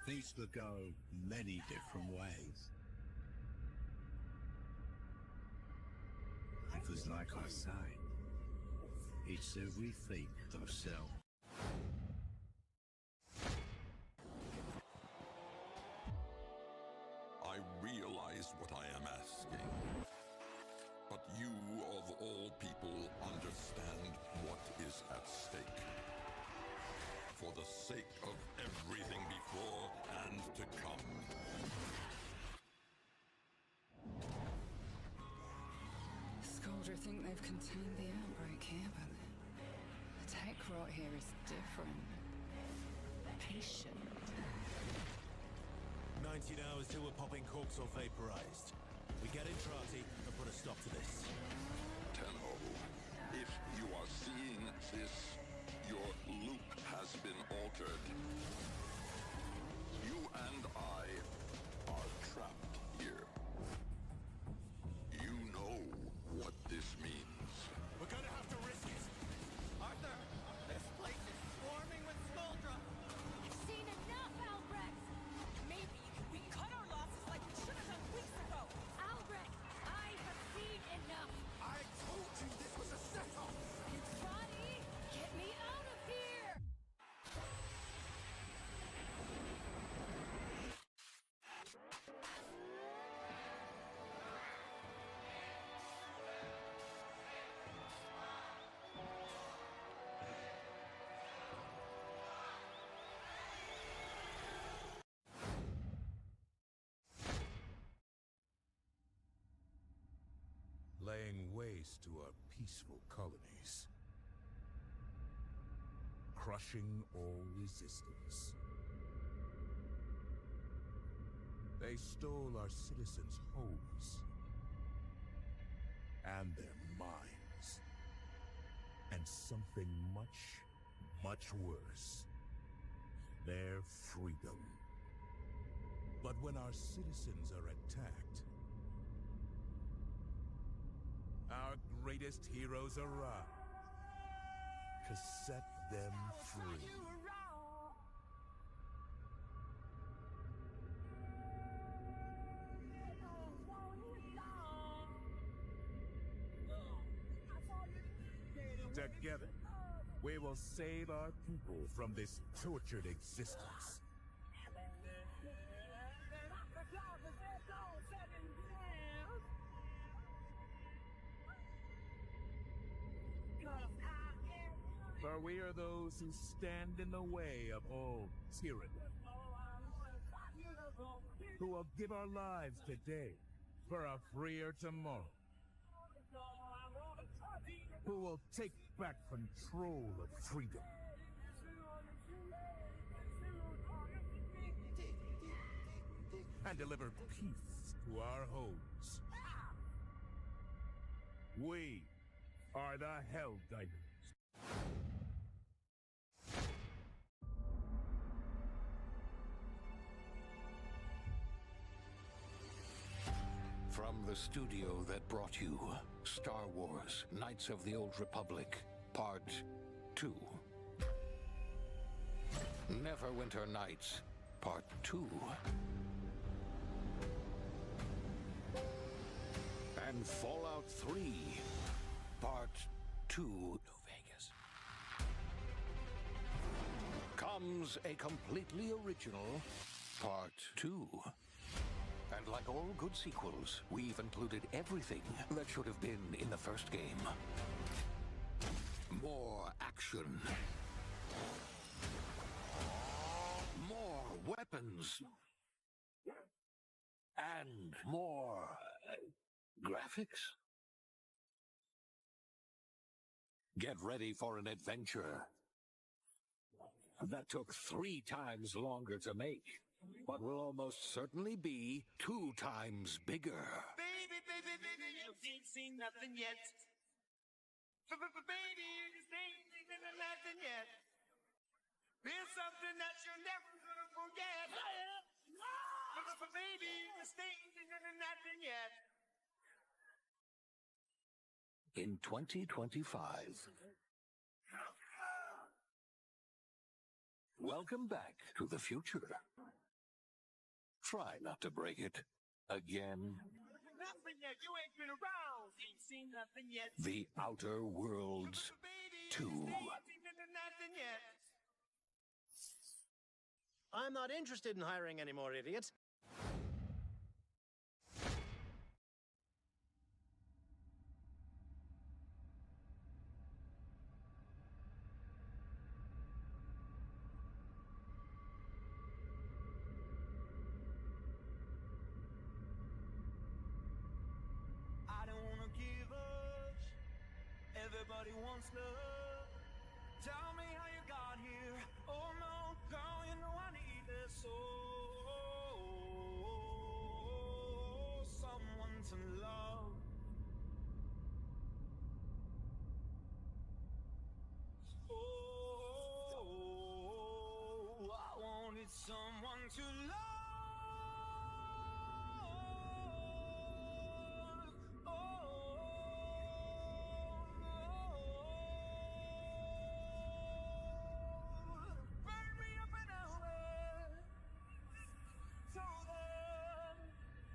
Things could go many different ways. Because like I say, it's everything ourselves. I realize what I am asking. But you, of all people, understand what is at stake. For the sake of everything before and to come. Scoldra think they've contained the outbreak here, but the tech rot here is different. Patient. 19 hours till we're popping corks or vaporized. We get Intrati and put a stop to this. Tenho, if you are seeing this, your loop has been altered. You and I are trapped here. You know what this means. We're gonna have to risk it. Arthur, this place is swarming with Scoldra. I've seen enough, Albrecht! Maybe we cut our losses like we should have done weeks ago. Albrecht, I have seen enough! I told you this was a setup! Roddy, get me out of here! Laying waste to our peaceful colonies. Crushing all resistance. They stole our citizens' homes. And their minds. And something much, much worse. Their freedom. But when our citizens are attacked, our greatest heroes arrive to set them free. Together, we will save our people from this tortured existence. For we are those who stand in the way of all tyranny. Who will give our lives today for a freer tomorrow. Who will take back control of freedom. And deliver peace to our homes. We are the Helldivers. From the studio that brought you Star Wars: Knights of the Old Republic, Part 2. Neverwinter Nights, Part 2. And Fallout 3, Part 2. New Vegas. Comes a completely original Part 2. And like all good sequels, we've included everything that should have been in the first game. More action. More weapons. And more graphics. Get ready for an adventure that took 3 times longer to make, but will almost certainly be 2 times bigger. Baby, baby, baby, you ain't seen nothing yet. Baby, you just ain't seen nothing yet. There's something that you're never gonna forget. Baby, you just ain't seen nothing yet. In 2025. Welcome back to the future. Try not to break it. Again. Nothing yet. You ain't been around. Ain't seen nothing yet. The Outer Worlds 2. Ain't seen nothing yet. I'm not interested in hiring any more idiots. I don't wanna give up. Everybody wants love. Tell me how you got here. Oh no, girl, you know I need this. Oh, someone to love. Oh, I wanted someone to love. Burn me up and out. So then,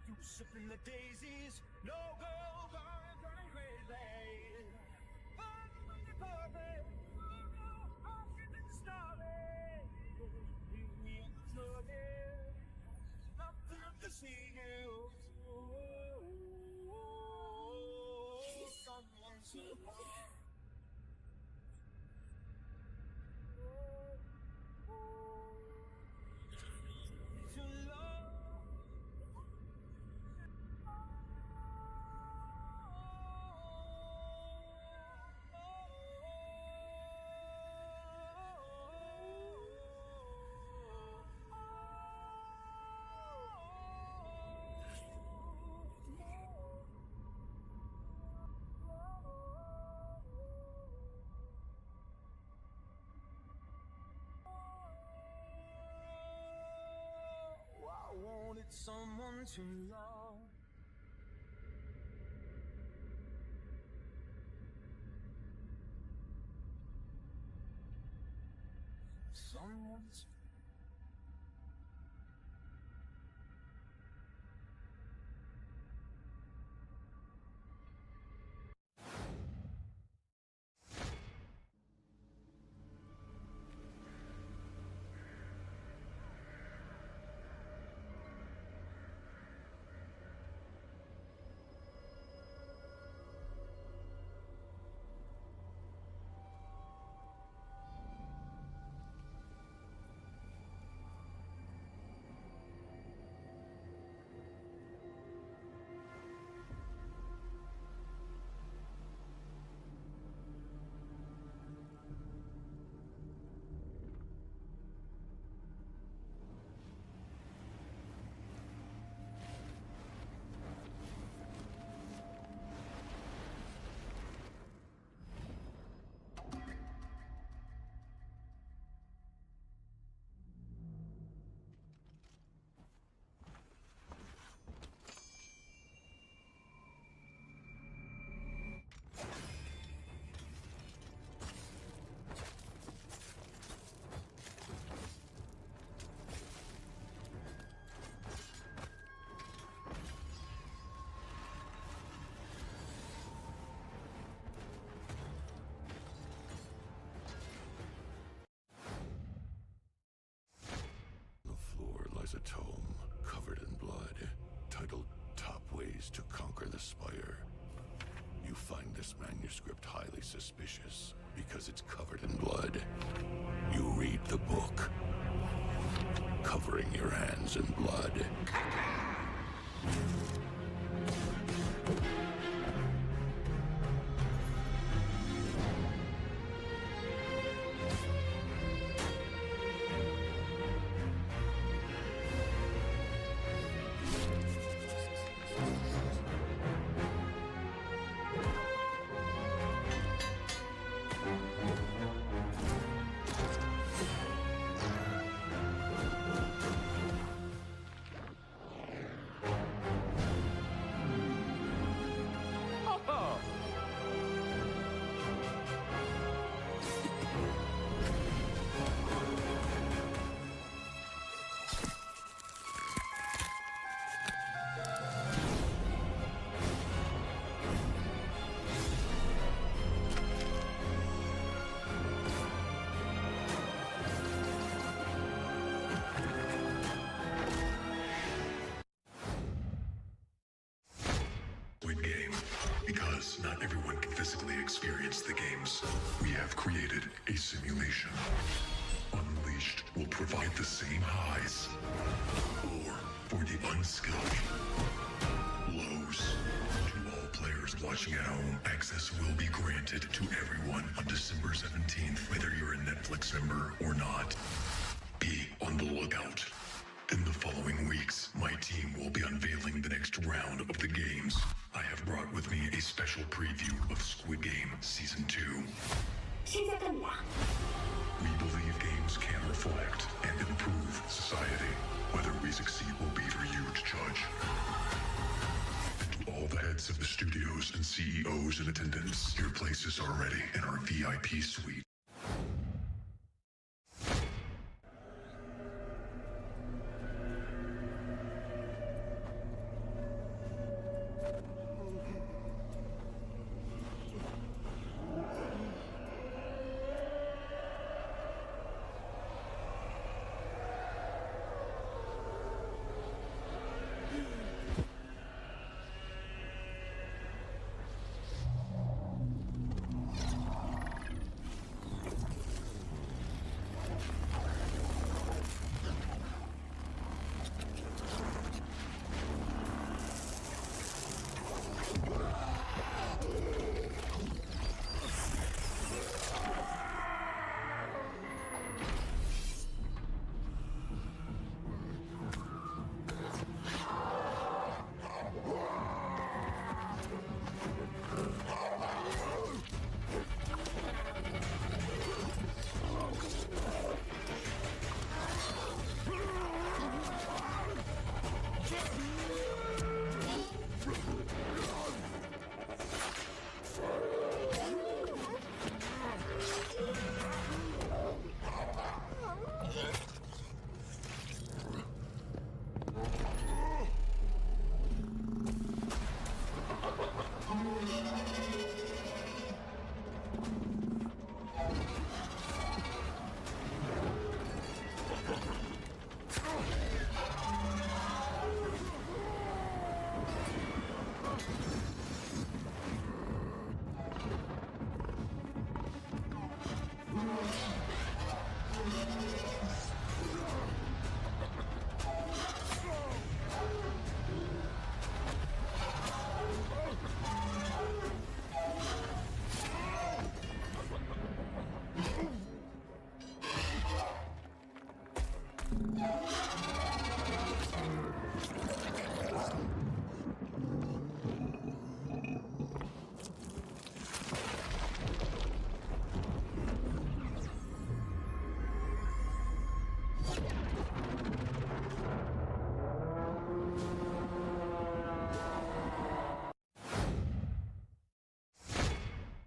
you sipping the daisies. No girl, I'm going crazy. I'm the carpet. I'm getting started. Leave me in the flooded. Nothing to see you. Someone to love. To love. I wanted someone to love. Someone to A tome covered in blood, titled Top Ways to Conquer the Spire. You find this manuscript highly suspicious because it's covered in blood. You read the book, covering your hands in blood. Game. Because not everyone can physically experience the games, we have created a simulation. Unleashed will provide the same highs, or for the unskilled, lows. To all players watching at home, access will be granted to everyone on December 17th, whether you're a Netflix member or not. Be on the lookout. In the following weeks, my team will be unveiling the next round of the games. I have brought with me a special preview of Squid Game Season 2. We believe games can reflect and improve society. Whether we succeed will be for you to judge. And to all the heads of the studios and CEOs in attendance, your places are ready in our VIP suite.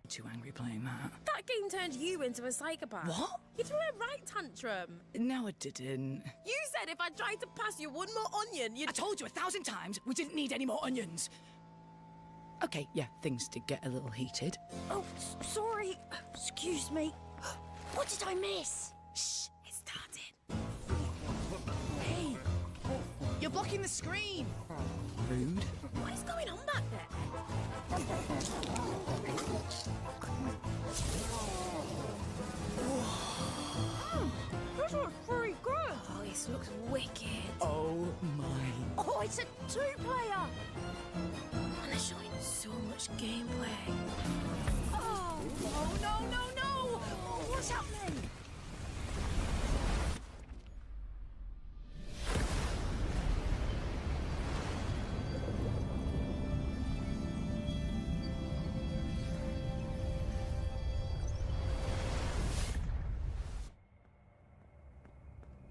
Too angry playing that. That game turned you into a psychopath. What? You threw a right tantrum. No, I didn't. You said if I tried to pass you one more onion, you'd... I told you 1,000 times we didn't need any more onions. Okay, yeah, things did get a little heated. Oh, sorry. Excuse me. What did I miss? Shh, it started. Hey, you're blocking the screen. Rude. What is going on back there? This looks pretty good. Oh, this looks wicked. Oh my. Oh, it's a two-player. And they're showing so much gameplay. Oh, no. What's happening?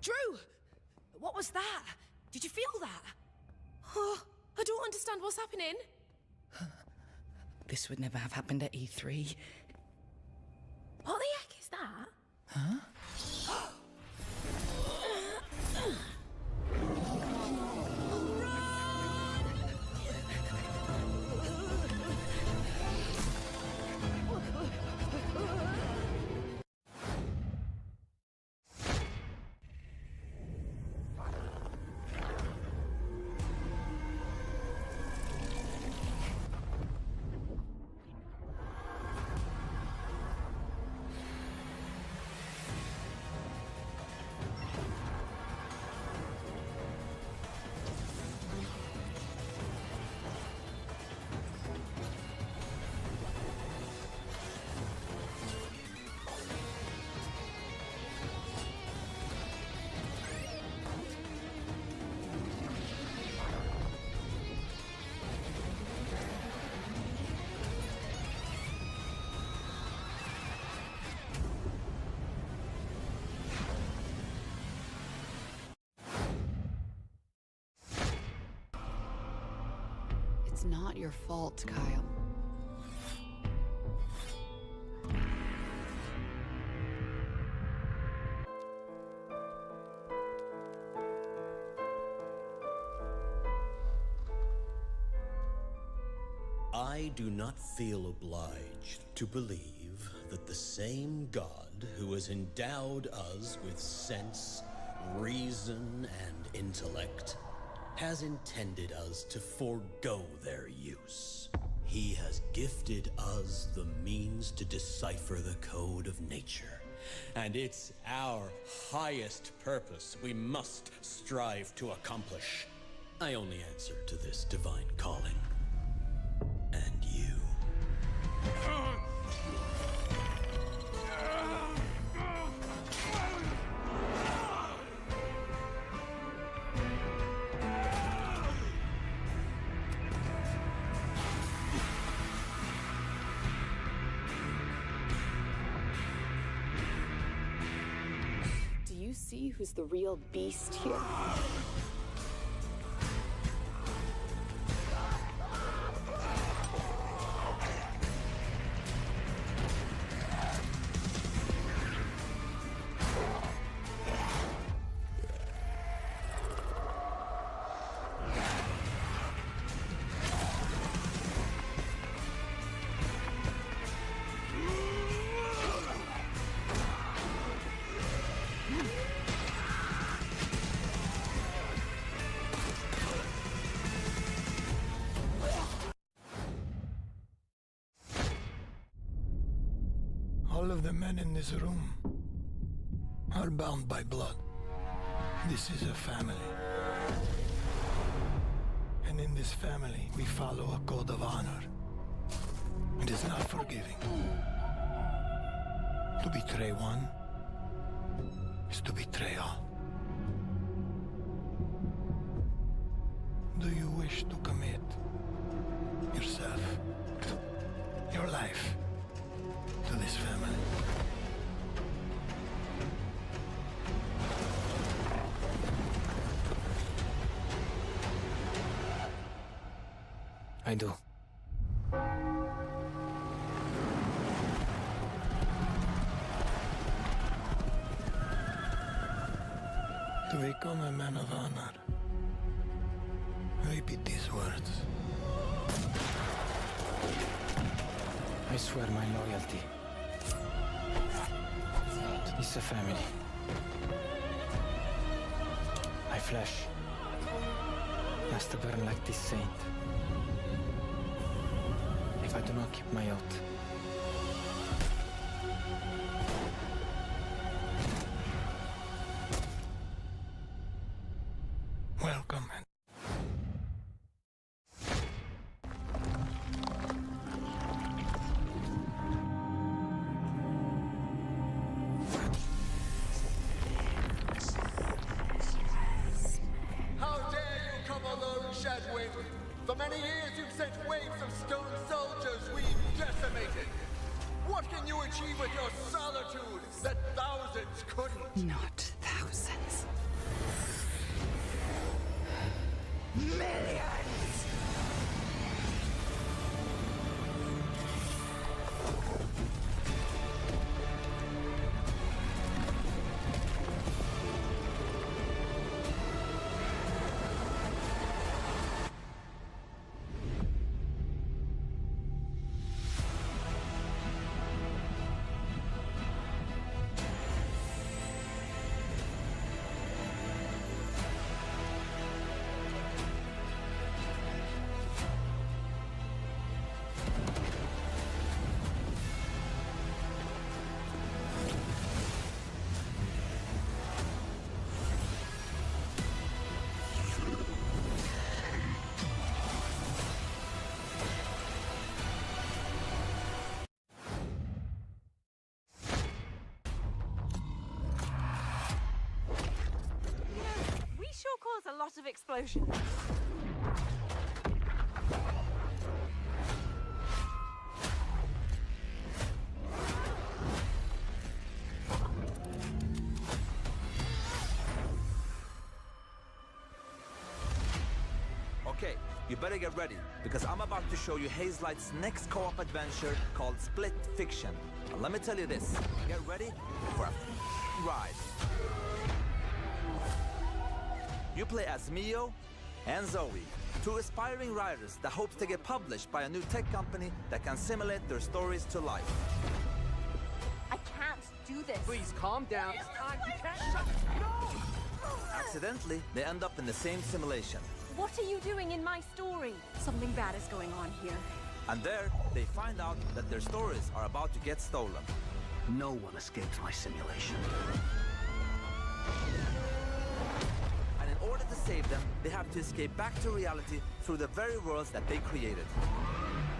Drew! What was that? Did you feel that? Oh, I don't understand what's happening. This would never have happened at E3. What the heck is that? Huh? It's not your fault, Kyle. I do not feel obliged to believe that the same God who has endowed us with sense, reason, and intellect has intended us to forego their use. He has gifted us the means to decipher the code of nature, and it's our highest purpose we must strive to accomplish. I only answer to this divine calling. And you. Do you see who's the real beast here? All of the men in this room are bound by blood. This is a family. And in this family, we follow a code of honor. It is not forgiving. To betray one is to betray all. Do you wish to commit yourself, your life, to this family? I do. To become a man of honor, repeat these words. I swear my loyalty. It's a family. My flesh has to burn like this saint. If I do not keep my oath, welcome. How dare you come alone, Shadwin? For many years you've sent waves of stone soldiers we've decimated. What can you achieve with your solitude that thousands couldn't? Not thousands. Millions! A lot of explosions. Okay, you better get ready, because I'm about to show you Hazelight's next co-op adventure called Split Fiction. And let me tell you this, get ready for a ride. You play as Mio and Zoe, two aspiring writers that hopes to get published by a new tech company that can simulate their stories to life. I can't do this. Please calm down. It's time. You can't shut. No! Accidentally, they end up in the same simulation. What are you doing in my story? Something bad is going on here. And there, they find out that their stories are about to get stolen. No one escapes my simulation. And in order to save them, they have to escape back to reality through the very worlds that they created.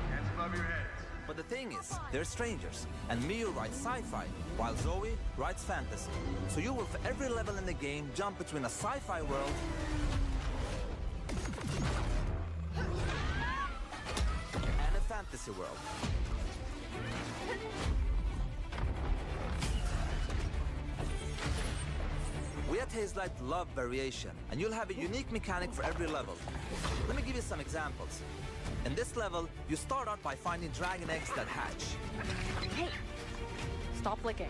Hands above your heads. But the thing is, they're strangers, and Mio writes sci-fi, while Zoe writes fantasy. So you will, for every level in the game, jump between a sci-fi world and a fantasy world. We at Hazelight love variation, and you'll have a unique mechanic for every level. Let me give you some examples. In this level, you start out by finding dragon eggs that hatch. Hey, stop licking.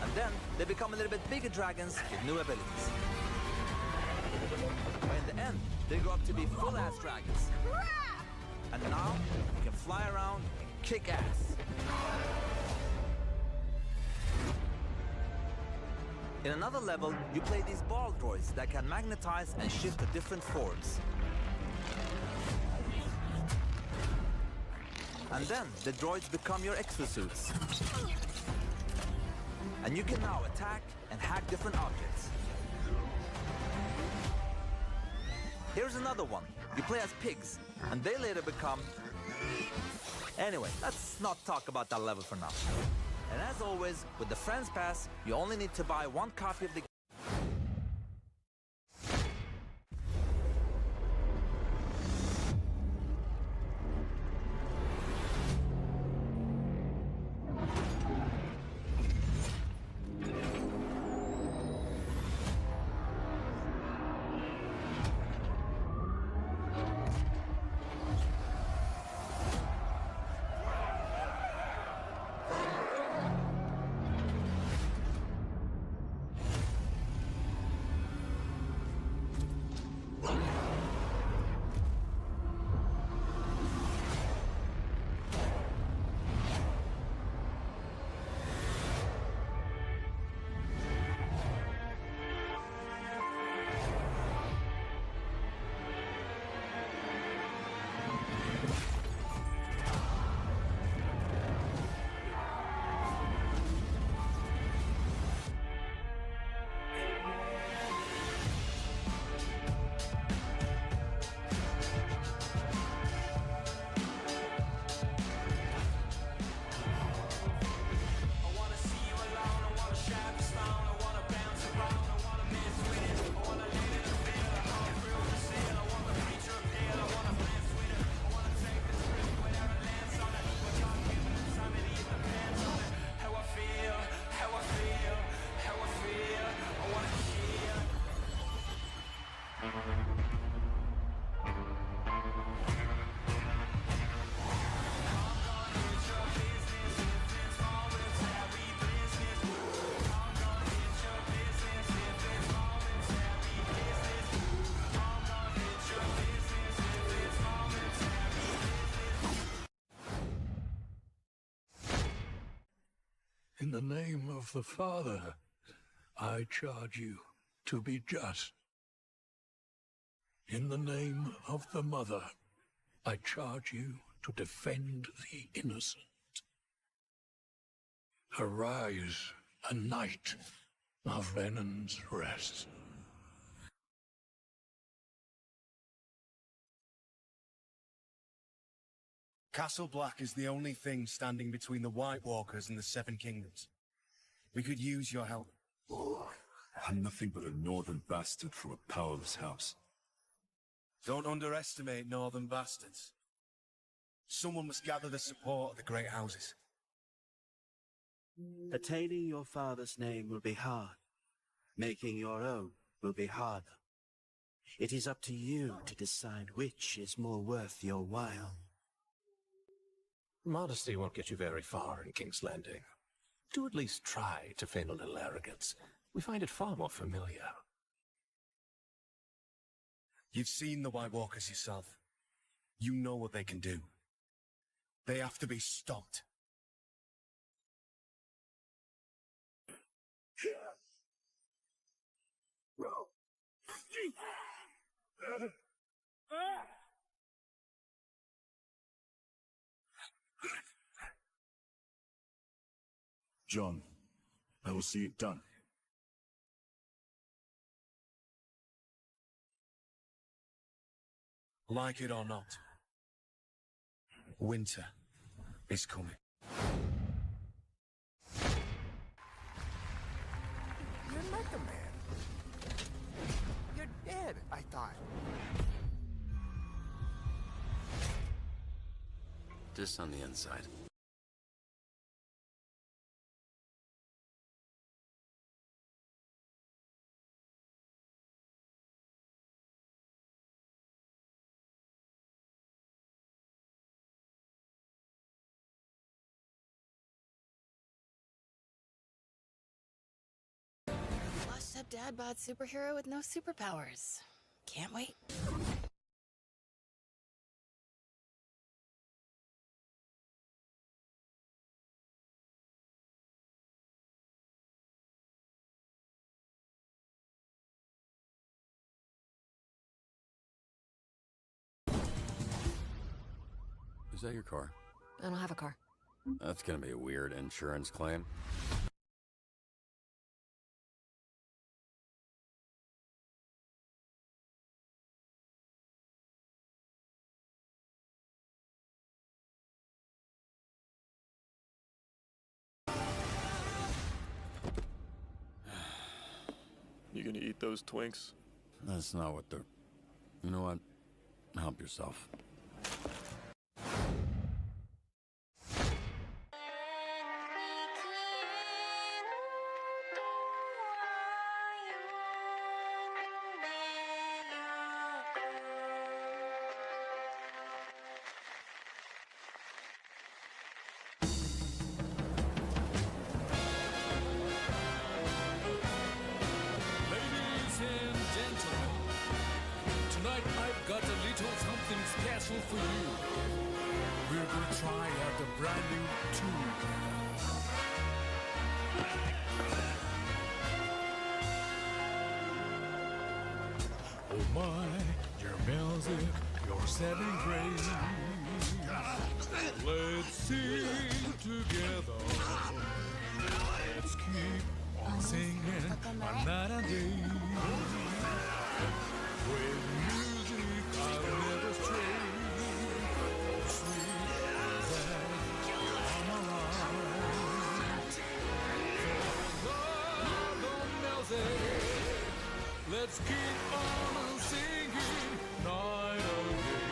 And then, they become a little bit bigger dragons with new abilities. But in the end, they grow up to be full-ass dragons. And now, you can fly around and kick ass. In another level, you play these ball droids that can magnetize and shift to different forms. And then, the droids become your exosuits. And you can now attack and hack different objects. Here's another one. You play as pigs, and they later become... Anyway, let's not talk about that level for now. And as always, with the Friends Pass, you only need to buy one copy of the game. In the name of the Father, I charge you to be just. In the name of the Mother, I charge you to defend the innocent. Arise, a night of Venon's rest. Castle Black is the only thing standing between the White Walkers and the Seven Kingdoms. We could use your help. I'm nothing but a northern bastard from a powerless house. Don't underestimate northern bastards. Someone must gather the support of the great houses. Attaining your father's name will be hard. Making your own will be harder. It is up to you to decide which is more worth your while. Modesty won't get you very far in King's Landing. Do at least try to feign a little arrogance. We find it far more familiar. You've seen the White Walkers yourself. You know what they can do. They have to be stopped. John, I will see it done. Like it or not, winter is coming. You're not the man. You're dead, I thought. Just on the inside. Washed up dad bod superhero with no superpowers. Can't wait. Is that your car? I don't have a car. That's gonna be a weird insurance claim. You gonna eat those Twinks? That's not what they're... You know what? Help yourself. Ladies and gentlemen, tonight I've got a little something special for you. We're gonna try out the brand new tube. Oh my, your music, your 7th grade. Let's sing together. Let's keep on singing one night and day. With music I'll never stray. Oh sweet that you're on my mind. Love on music. Let's keep on singing night and day.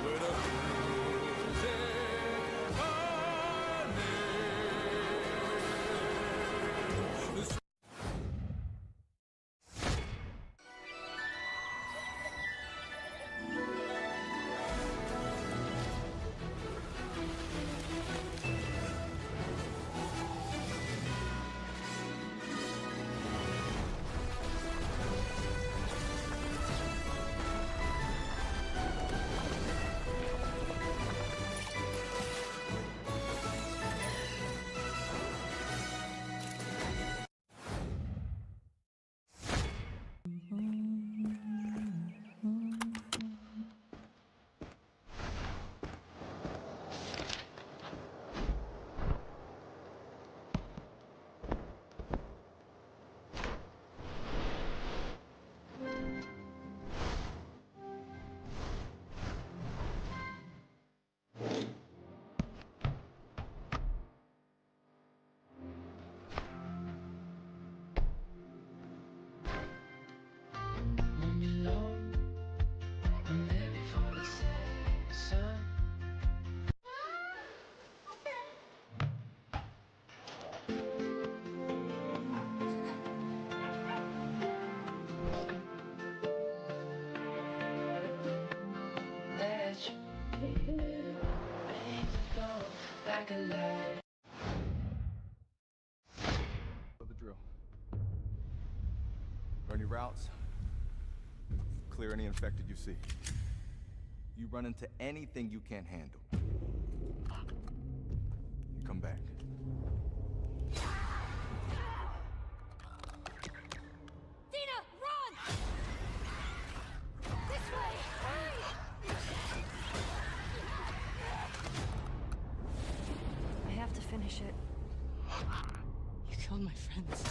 With a music honey. The drill. Burn your routes. Clear any infected you see. You run into anything you can't handle, you come back. Dina, run! This way! Hurry! I have to finish it. You killed my friends.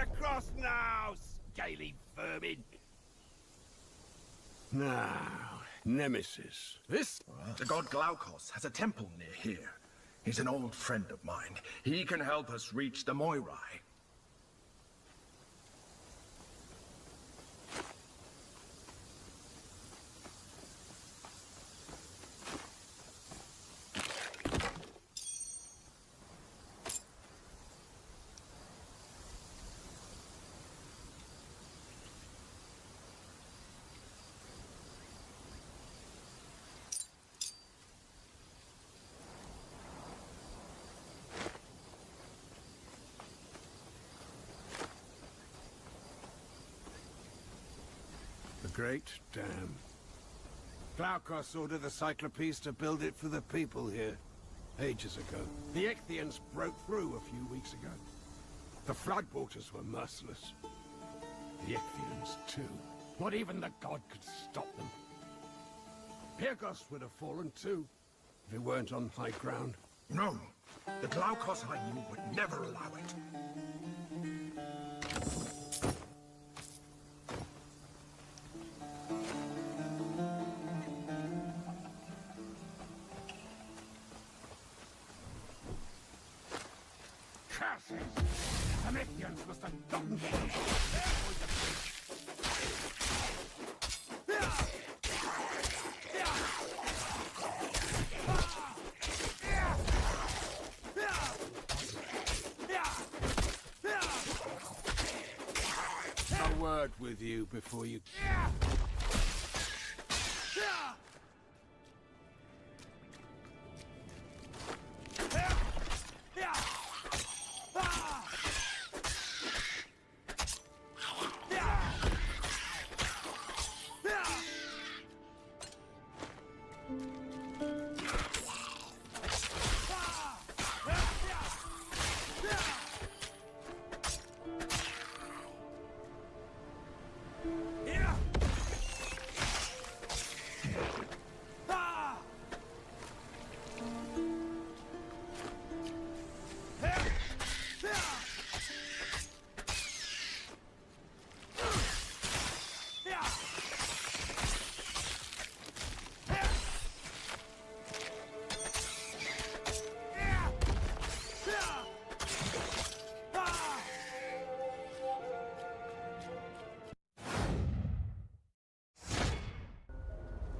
Across now, scaly vermin! Now, Nemesis. This? The god Glaukos has a temple near here. He's an old friend of mine. He can help us reach the Moirai. Great dam. Glaukos ordered the Cyclopes to build it for the people here, ages ago. The Ichthians broke through a few weeks ago. The floodwaters were merciless. The Ichthians, too. Not even the god could stop them. Pyrgos would have fallen, too, if it weren't on high ground. No, the Glaukos I knew would never allow it. The Ichthians must have gotten a word with you before you...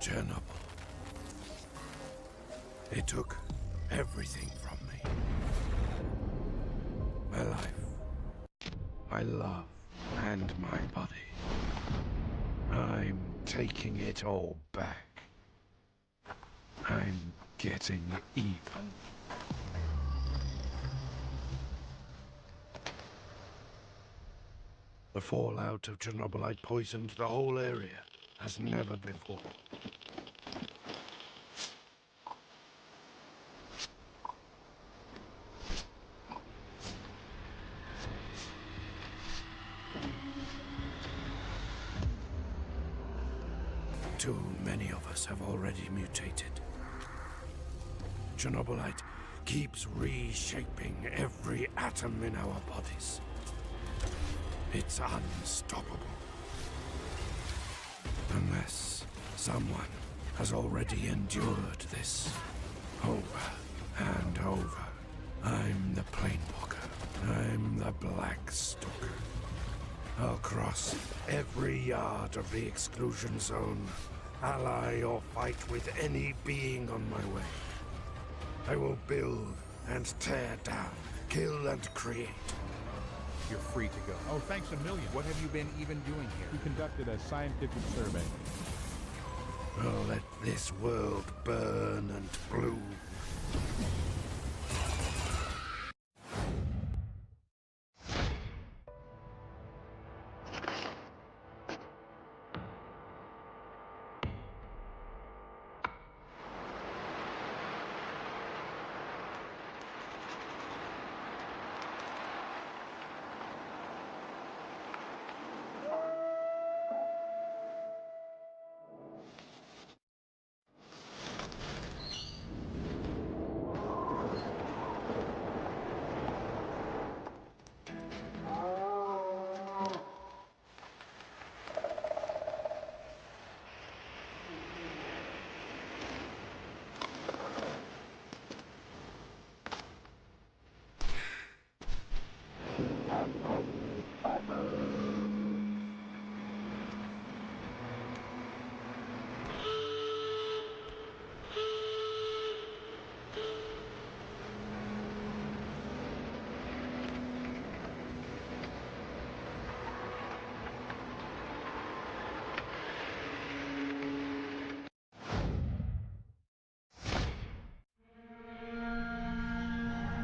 Chernobyl. It took everything from me. My life, my love, and my body. I'm taking it all back. I'm getting even. The fallout of Chernobylite poisoned the whole area as never before. Too many of us have already mutated. Chernobylite keeps reshaping every atom in our bodies. It's unstoppable. Unless someone has already endured this over and over. I'm the Planewalker. I'm the Black Stalker. I'll cross every yard of the exclusion zone, ally or fight with any being on my way. I will build and tear down, kill and create. You're free to go. Oh, thanks a million. What have you been even doing here? We conducted a scientific survey. I'll let this world burn and bloom.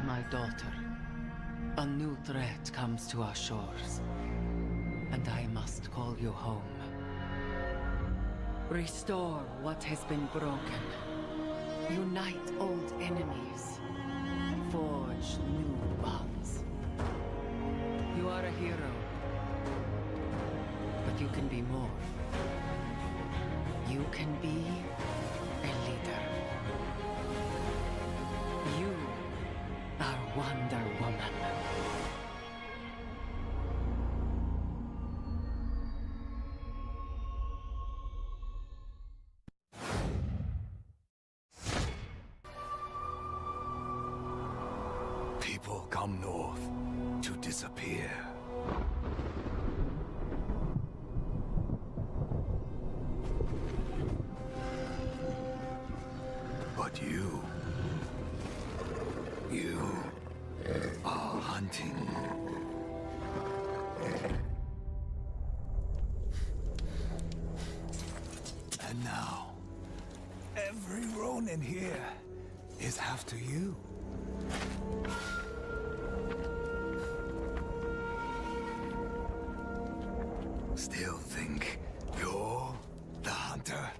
My daughter, a new threat comes to our shores, and I must call you home. Restore what has been broken. Unite old enemies. Forge new bonds. You are a hero, but you can be more. You can be a leader. You are Wonder Woman. People come north to disappear. But you are hunting. And now, every Ronin here is after you. Still think you're the hunter?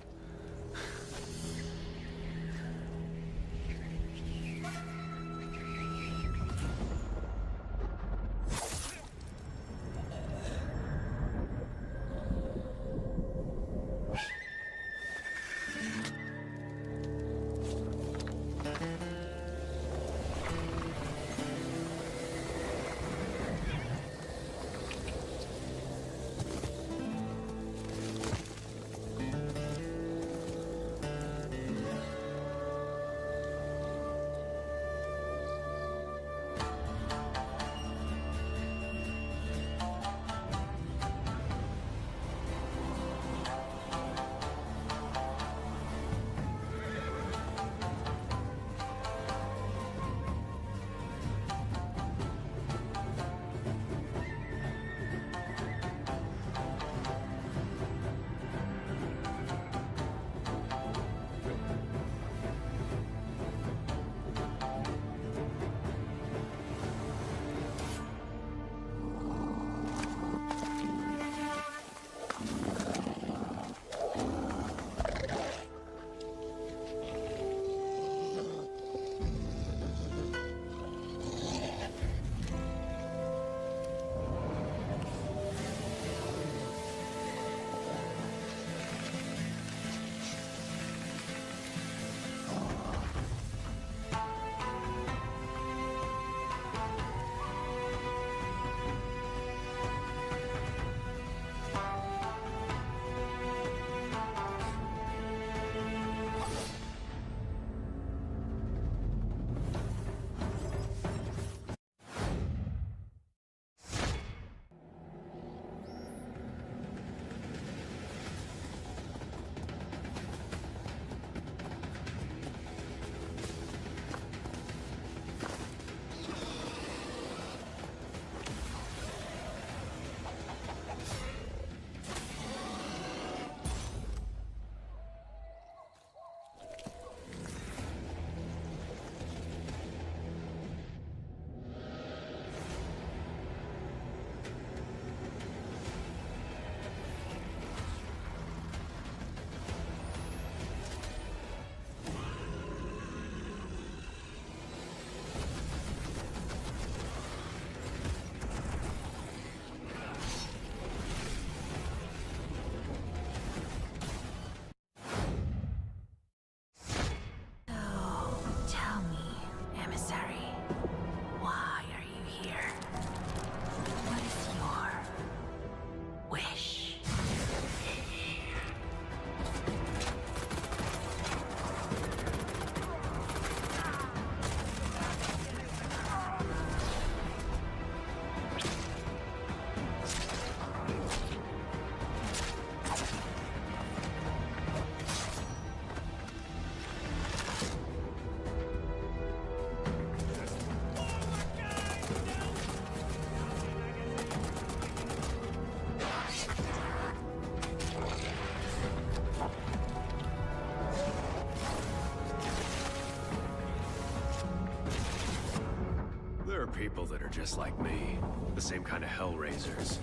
There are people that are just like me. The same kind of hellraisers.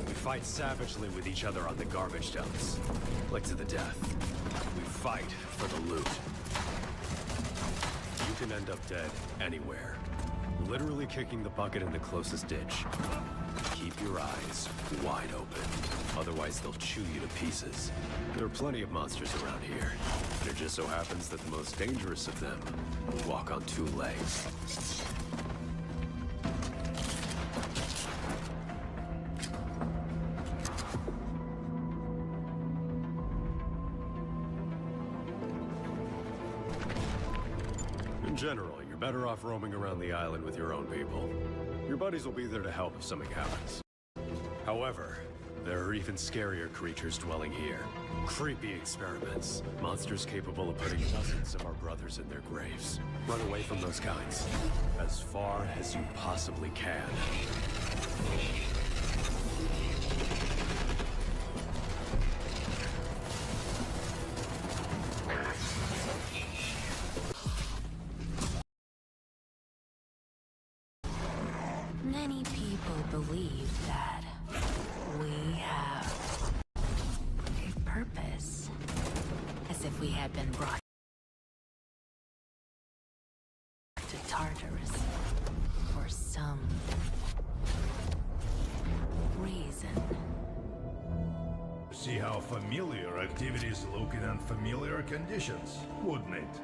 We fight savagely with each other on the garbage dumps. Like to the death. We fight for the loot. You can end up dead anywhere. Literally kicking the bucket in the closest ditch. Keep your eyes wide open. Otherwise they'll chew you to pieces. There are plenty of monsters around here. And it just so happens that the most dangerous of them walk on two legs. In general, you're better off roaming around the island with your own people. Your buddies will be there to help if something happens. However, there are even scarier creatures dwelling here. Creepy experiments. Monsters capable of putting dozens of our brothers in their graves. Run away from those kinds. As far as you possibly can. Many people believe that we have a purpose, as if we had been brought to Tartarus for some reason. See how familiar activities look in unfamiliar conditions, wouldn't it?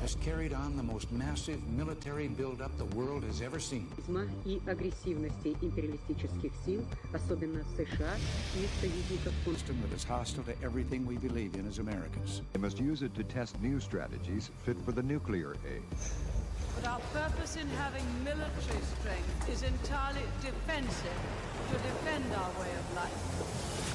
has carried on the most massive military buildup the world has ever seen. И агрессивности империалистических сил, особенно США и союзников. System that is hostile to everything we believe in as Americans. They must use it to test new strategies fit for the nuclear age. But our purpose in having military strength is entirely defensive, to defend our way of life.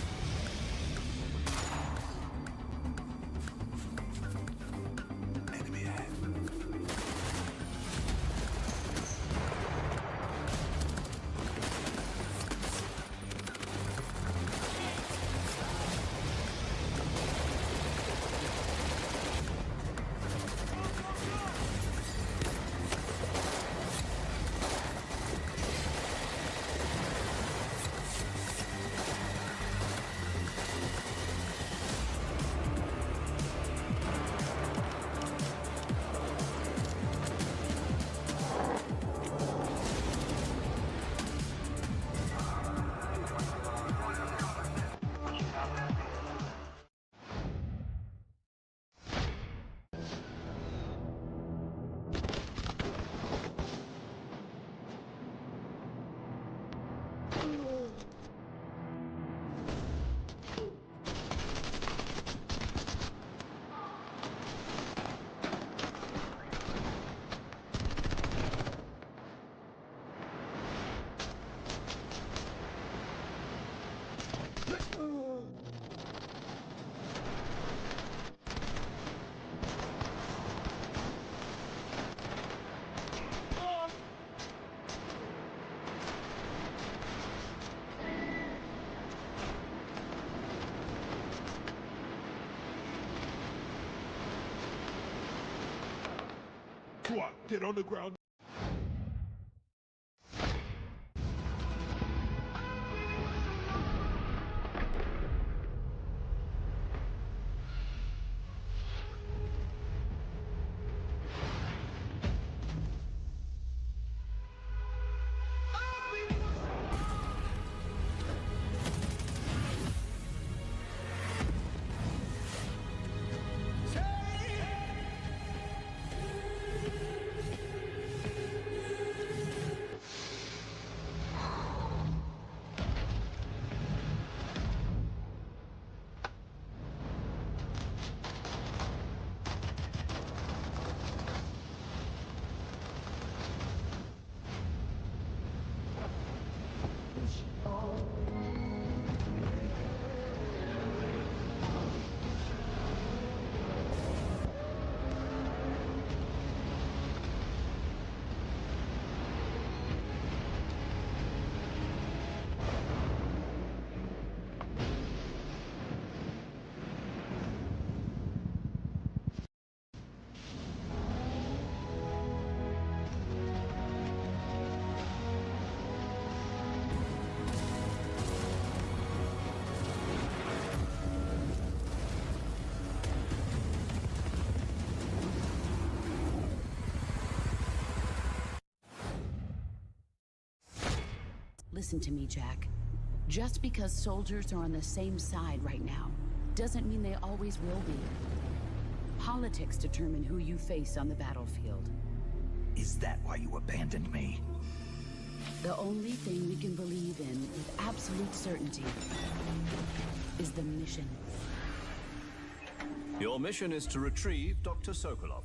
Get on the ground. Listen to me, Jack. Just because soldiers are on the same side right now doesn't mean they always will be. Politics determine who you face on the battlefield. Is that why you abandoned me? The only thing we can believe in with absolute certainty is the mission. Your mission is to retrieve Dr. Sokolov.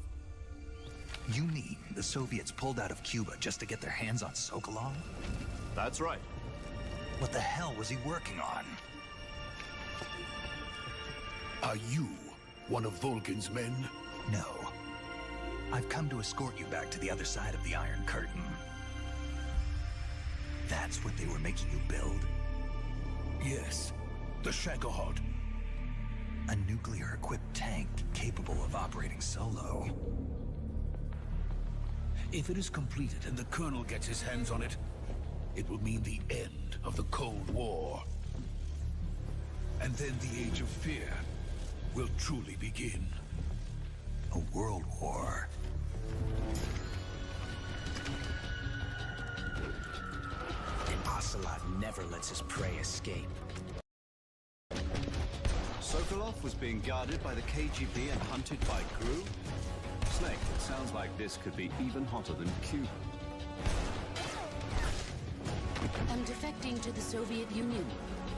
You mean the Soviets pulled out of Cuba just to get their hands on Sokolov? That's right. What the hell was he working on? Are you one of Volgin's men? No. I've come to escort you back to the other side of the Iron Curtain. That's what they were making you build? Yes. The Shagohod. A nuclear-equipped tank capable of operating solo. If it is completed and the Colonel gets his hands on it, it will mean the end of the Cold War. And then the Age of Fear will truly begin. A world war. The Ocelot never lets his prey escape. Sokolov was being guarded by the KGB and hunted by GRU? Snake, it sounds like this could be even hotter than Cuba. I'm defecting to the Soviet Union.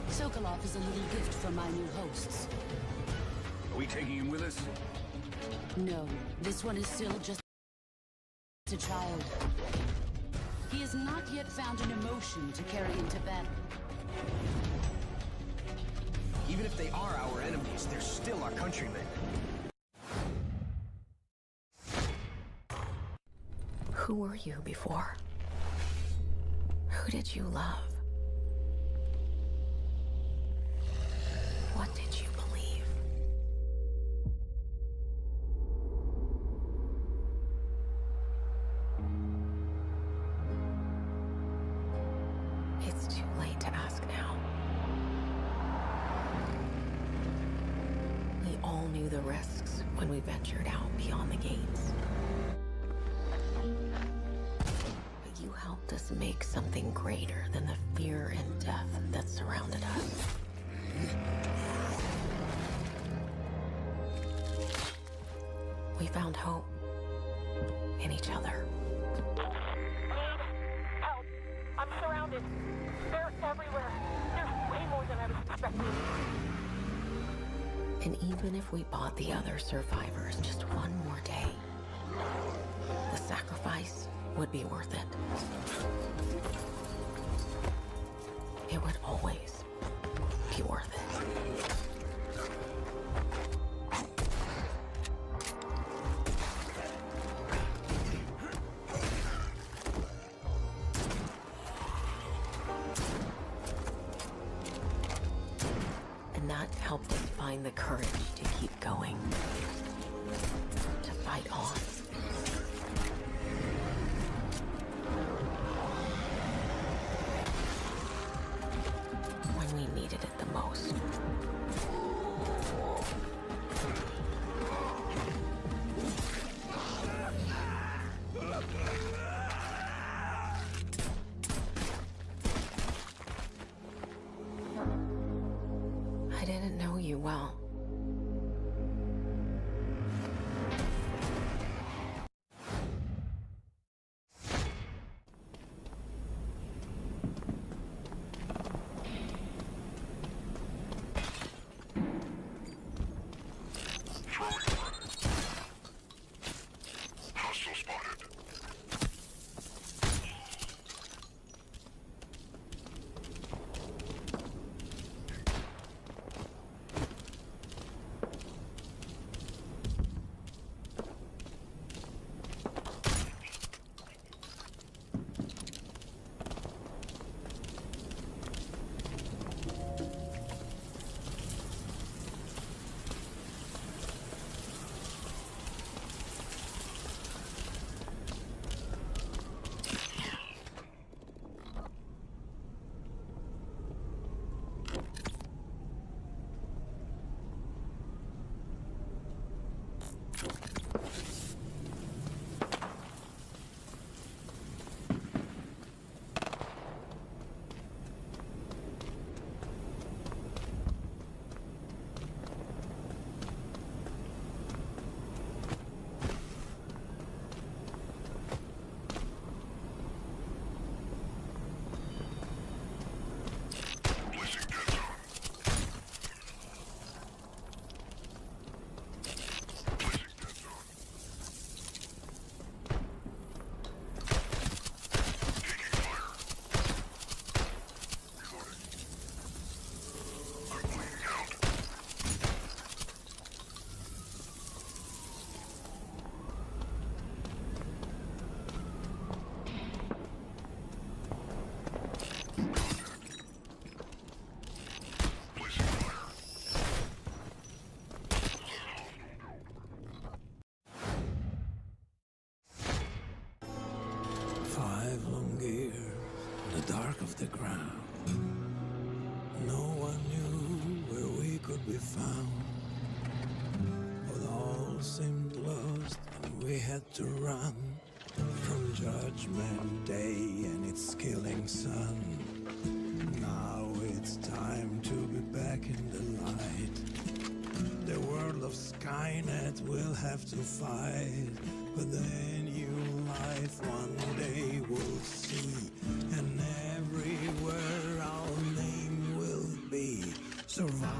Sokolov is a little gift from my new hosts. Are we taking him with us? No, this one is still just a child. He has not yet found an emotion to carry into battle. Even if they are our enemies, they're still our countrymen. Who were you before? Who did you love? What did you believe? It's too late to ask now. We all knew the risks when we ventured out beyond the gates. But you helped us make something greater than the fear and death that surrounded us. We found hope in each other. Help! I'm surrounded. They're everywhere. There's way more than I was expecting. And even if we bought the other survivors just one more day, the sacrifice would be worth it. It would always be worth it. And that helped us find the courage to keep going, to fight on. When we needed it the most. I didn't know you well. Hostile spotted. Of the ground. No one knew where we could be found. But all seemed lost and we had to run from Judgment Day and its killing sun. Now it's time to be back in the light. The world of Skyrim Skynet will have to fight, but then your life one day will see, and everywhere our name will be survivors.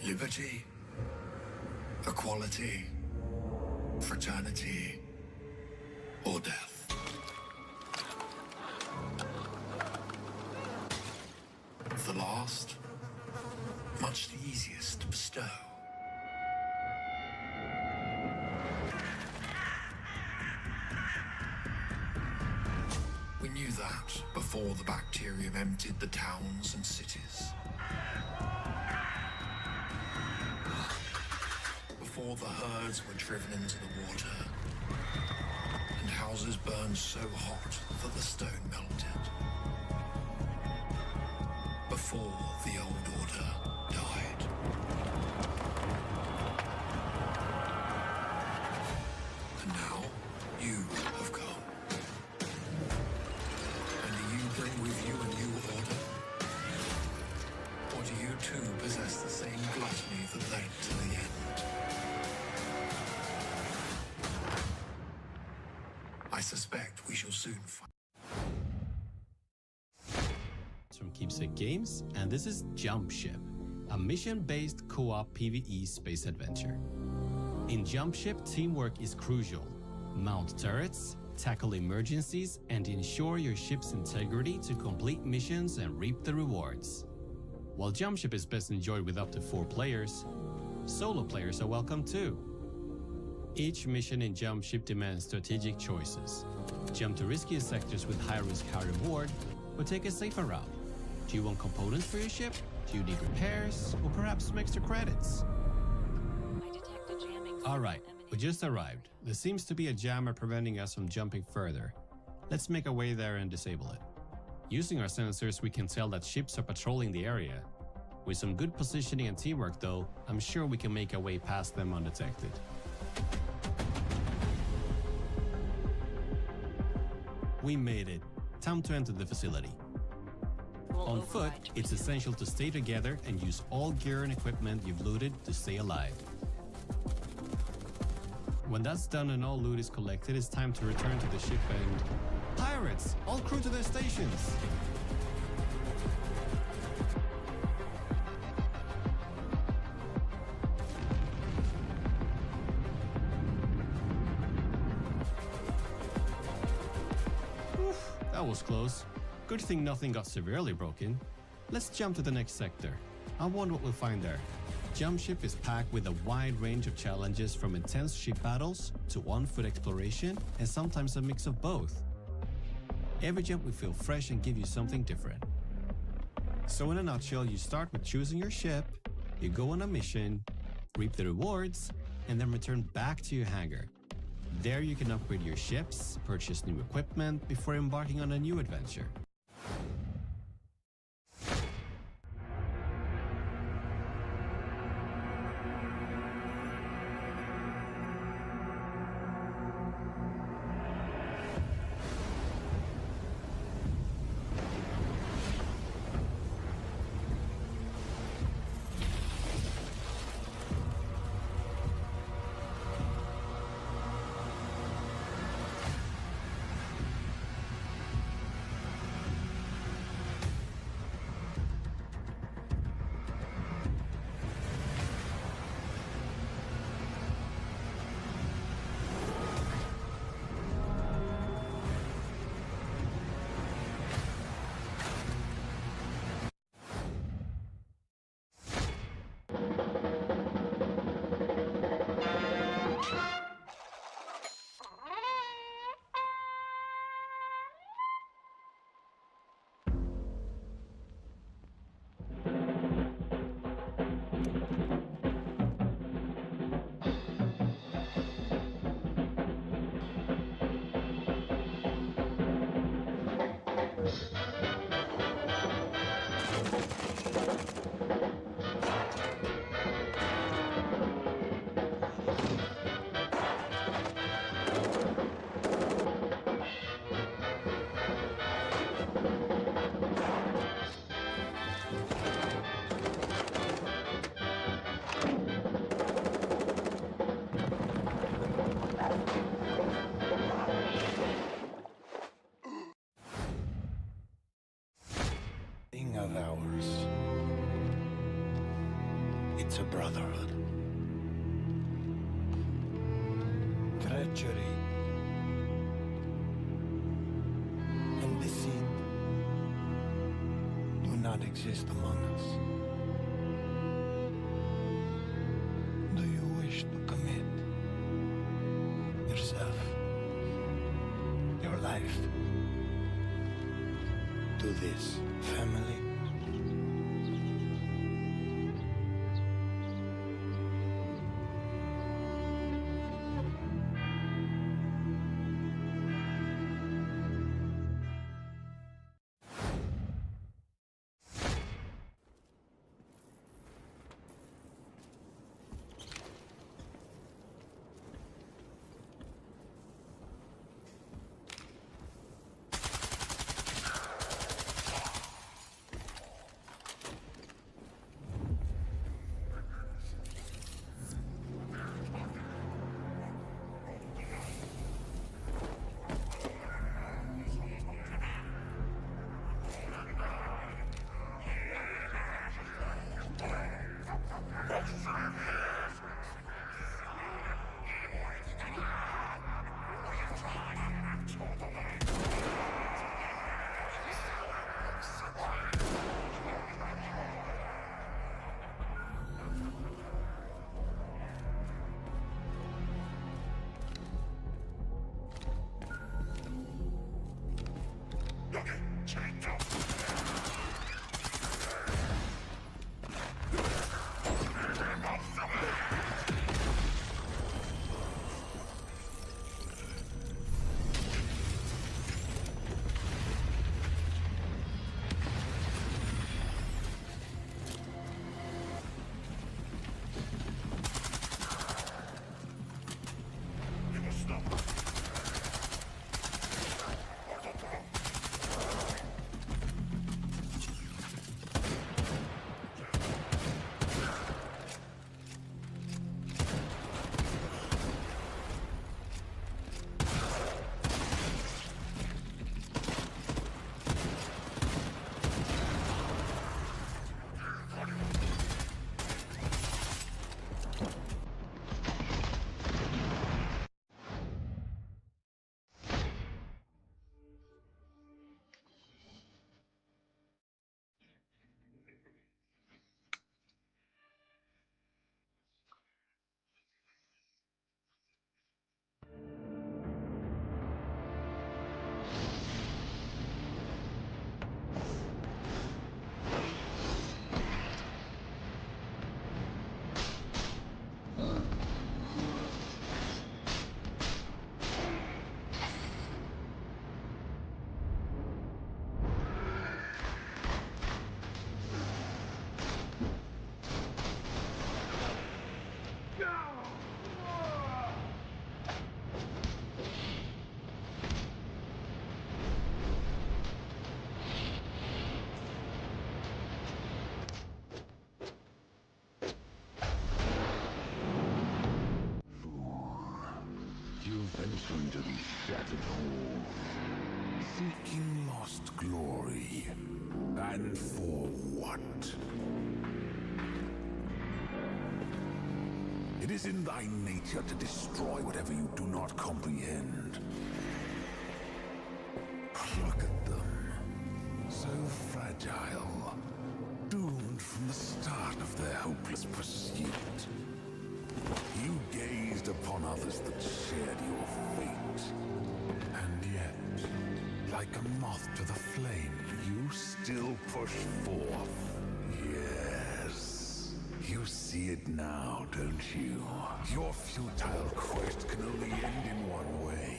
Liberty, equality, fraternity, or death. The last, much the easiest to bestow. We knew that before the bacterium emptied the towns and cities. Before the herds were driven into the water, and houses burned so hot that the stone melted. Before the old order died. And now, you have come. And do you bring with you a new order? Or do you too possess the same gluttony that led to the end? I suspect we shall soon find. From Keepsake Games, and this is Jump Ship, a mission-based co-op PvE space adventure. In Jump Ship, teamwork is crucial. Mount turrets, tackle emergencies, and ensure your ship's integrity to complete missions and reap the rewards. While Jump Ship is best enjoyed with up to 4 players, solo players are welcome too. Each mission in Jump Ship demands strategic choices. Jump to riskier sectors with high risk, high reward, or take a safer route. Do you want components for your ship? Do you need repairs? Or perhaps some extra credits? Alright, we just arrived. There seems to be a jammer preventing us from jumping further. Let's make our way there and disable it. Using our sensors, we can tell that ships are patrolling the area. With some good positioning and teamwork though, I'm sure we can make our way past them undetected. We made it. Time to enter the facility. On foot, it's essential to stay together and use all gear and equipment you've looted to stay alive. When that's done and all loot is collected, it's time to return to the ship and... Pirates! All crew to their stations! That was close. Good thing nothing got severely broken. Let's jump to the next sector. I wonder what we'll find there. Jump Ship is packed with a wide range of challenges, from intense ship battles to on-foot exploration, and sometimes a mix of both. Every jump will feel fresh and give you something different. So in a nutshell, you start with choosing your ship, you go on a mission, reap the rewards, and then return back to your hangar. There you can upgrade your ships, purchase new equipment before embarking on a new adventure. It's a brotherhood. Treachery and deceit do not exist among us. Do you wish to commit yourself, your life, to this family? Venturing to the shattered hall, seeking lost glory, and for what? It is in thy nature to destroy whatever you do not comprehend. Look at them, so fragile, doomed from the start of their hopeless pursuit. You gazed upon others that shared your fate. And yet, like a moth to the flame, you still push forth. Yes. You see it now, don't you? Your futile quest can only end in one way.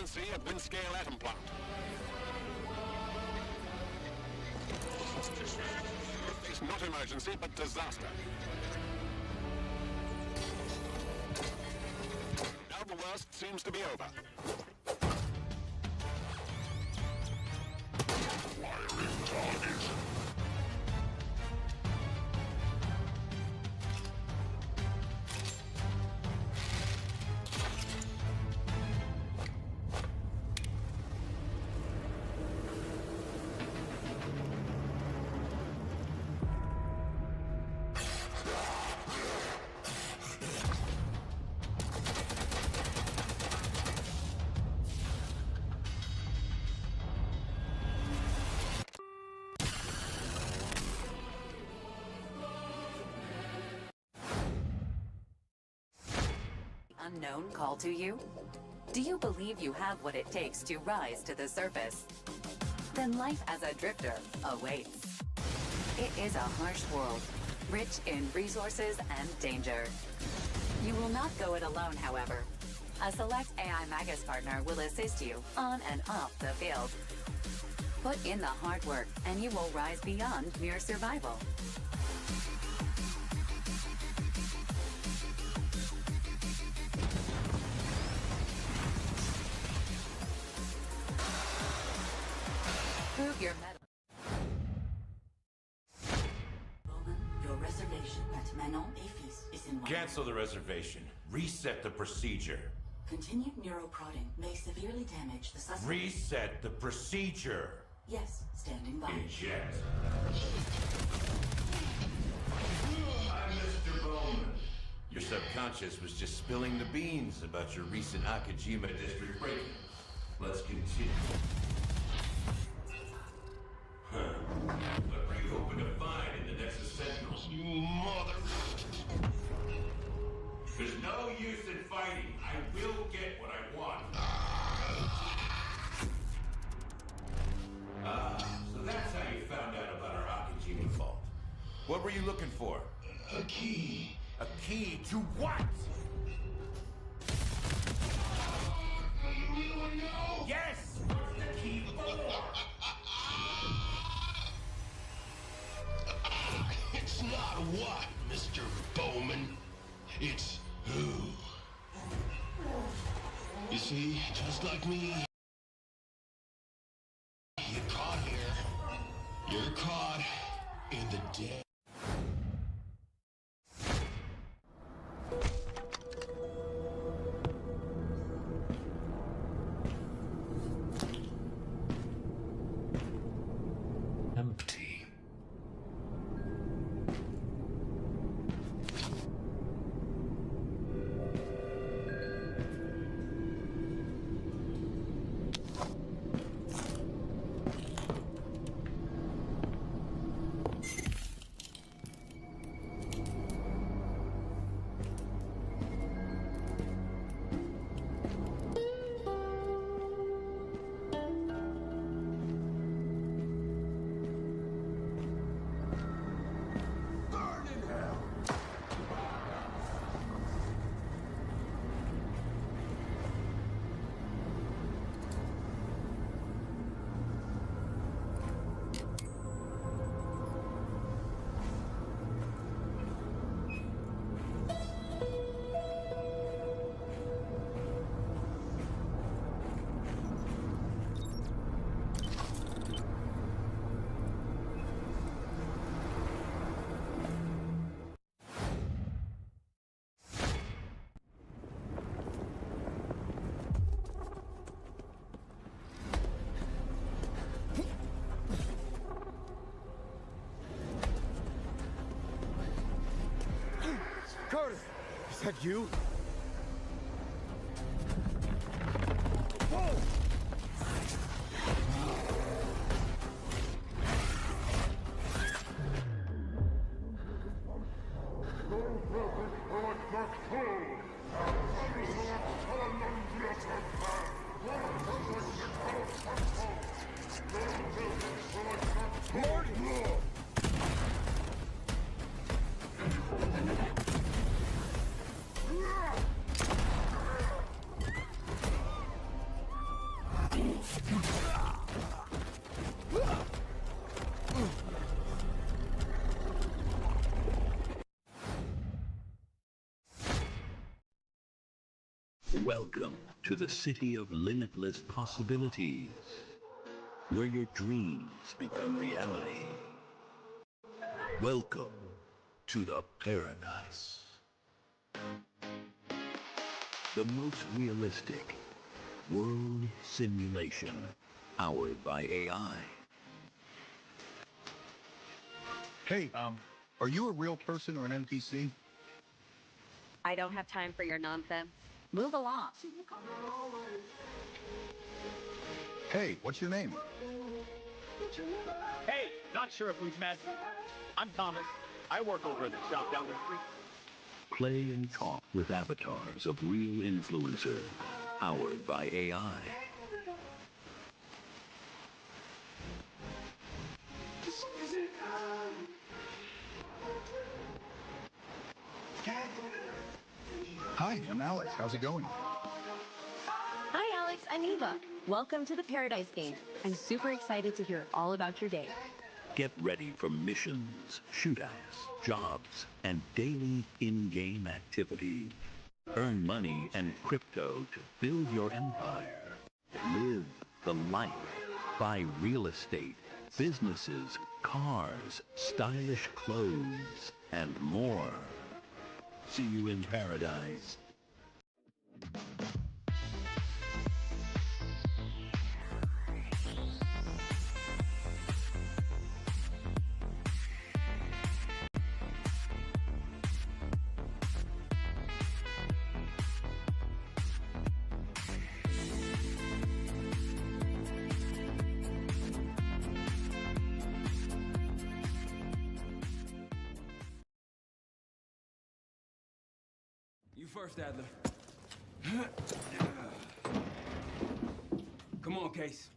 emergency at Windscale Atom Plant. It's not emergency, but disaster. Now the worst seems to be over. Firing target. Unknown call to you? Do you believe you have what it takes to rise to the surface? Then life as a drifter awaits. It is a harsh world, rich in resources and danger. You will not go it alone, however. A select AI Magus partner will assist you on and off the field. Put in the hard work, and you will rise beyond mere survival. Prove your mettle. Your reservation at Manon Éfis is in one. Cancel the reservation. Reset the procedure. Continued neuroprodding may severely damage the suspect. Reset the procedure. Yes, standing by. Eject. I'm Mr. Bowman. Your subconscious was just spilling the beans about your recent Akajima district break-in. Let's continue. What are you hoping to find in the Nexus Sentinels? You mother... There's no use in fighting. I will get what I want. So that's how you found out about our Akajima vault. What were you looking for? A key. A key to what? You really want to know? Yes! What's the key for? It's not what, Mr. Bowman. It's who. You see, just like me, you're caught here. You're caught in the dead. Empty. Carter! Is that you? Whoa! Welcome to the city of limitless possibilities, where your dreams become reality. Welcome to the paradise. The most realistic world simulation, powered by AI. Hey, are you a real person or an NPC? I don't have time for your nonsense. Move along. Hey, what's your name? Hey, not sure if we've met. I'm Thomas. I work over at the shop down the street. Play and talk with avatars of real influencers, powered by AI. Hi, I'm Alex. How's it going? Hi, Alex. I'm Eva. Welcome to the Paradise game. I'm super excited to hear all about your day. Get ready for missions, shootouts, jobs, and daily in-game activities. Earn money and crypto to build your empire. Live the life. Buy real estate, businesses, cars, stylish clothes, and more. See you in paradise. You first, Adler. Come on, Case.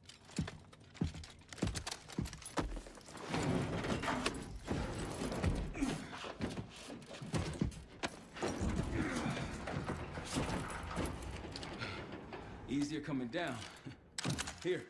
Easier coming down. Here.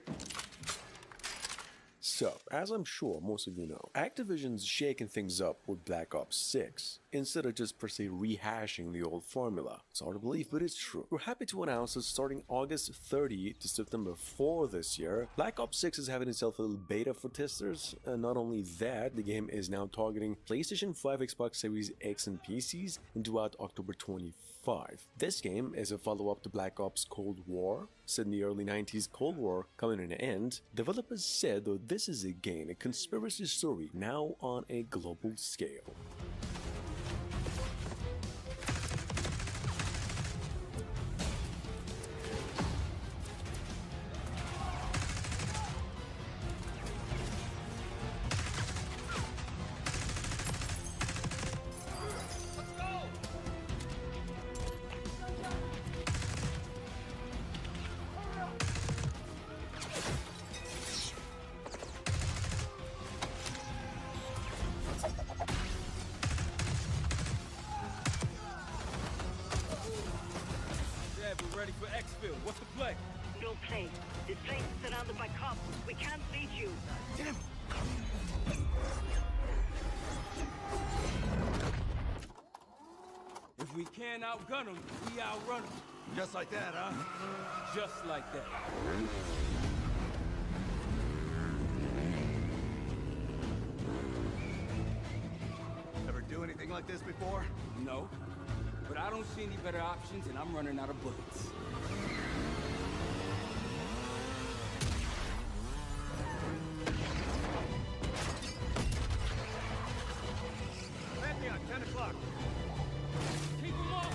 So, as I'm sure most of you know, Activision's shaking things up with Black Ops 6, instead of just per se rehashing the old formula. It's hard to believe, but it's true. We're happy to announce that starting August 30 to September 4 this year, Black Ops 6 is having itself a little beta for testers, and not only that, the game is now targeting PlayStation 5, Xbox Series X and PCs into out October 25. This game is a follow-up to Black Ops Cold War. Set in the early 90s, Cold War coming to an end, developers said that this is again a conspiracy story now on a global scale. Ready for exfil. What's the play? No play. This place is surrounded by cops. We can't reach you. Damn. If we can't outgun them, we outrun them. Just like that, huh? Just like that. Ever do anything like this before? No. But I don't see any better options, and I'm running out of bullets. Let me on 10 o'clock. Keep them off!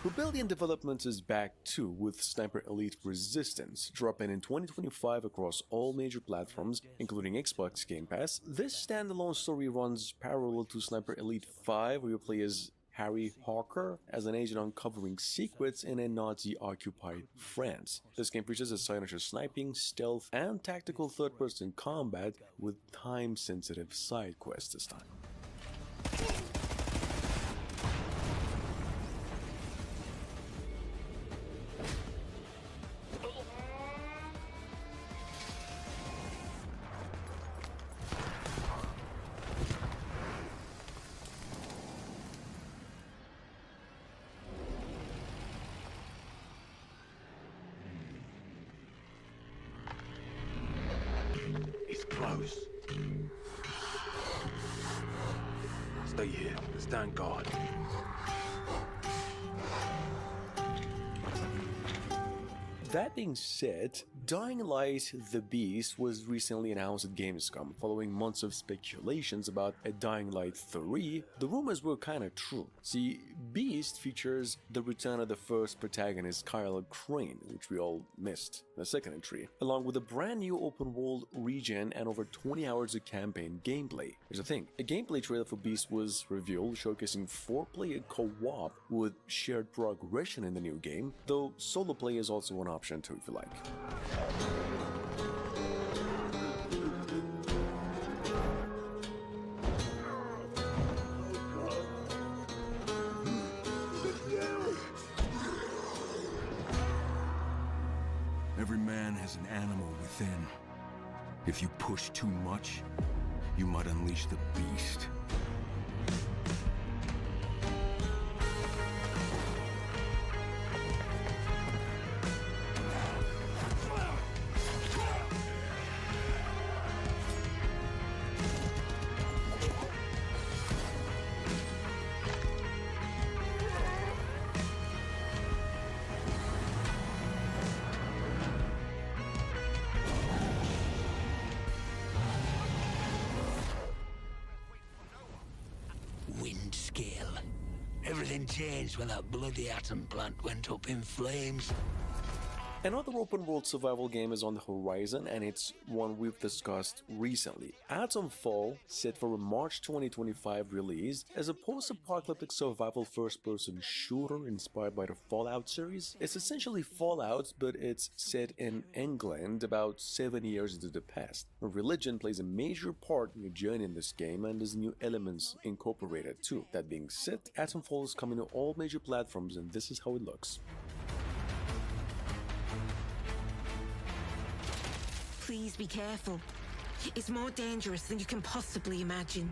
Rebellion Developments is back too with Sniper Elite Resistance, dropping in 2025 across all major platforms, including Xbox Game Pass. This standalone story runs parallel to Sniper Elite 5, where your players Harry Hawker as an agent uncovering secrets in a Nazi-occupied France. This game features a signature sniping, stealth, and tactical third-person combat with time-sensitive side quests this time. It's close. Stay here. Stand guard. That being said, Dying Light The Beast was recently announced at Gamescom. Following months of speculations about a Dying Light 3, the rumors were kinda true. See, Beast features the return of the first protagonist, Kyle Crane, which we all missed in the second entry, along with a brand new open world region and over 20 hours of campaign gameplay. Here's the thing, a gameplay trailer for Beast was revealed showcasing 4-player co-op with shared progression in the new game, though solo play is also an option too if you like. Every man has an animal within. If you push too much, you might unleash the beast. Wind scale. Everything changed when that bloody atom plant went up in flames. Another open world survival game is on the horizon, and it's one we've discussed recently. Atomfall, set for a March 2025 release, is a post-apocalyptic survival first-person shooter inspired by the Fallout series. It's essentially Fallout, but it's set in England about 7 years into the past. Religion plays a major part in your journey in this game, and there's new elements incorporated too. That being said, Atomfall is coming to all major platforms, and this is how it looks. Please be careful. It's more dangerous than you can possibly imagine.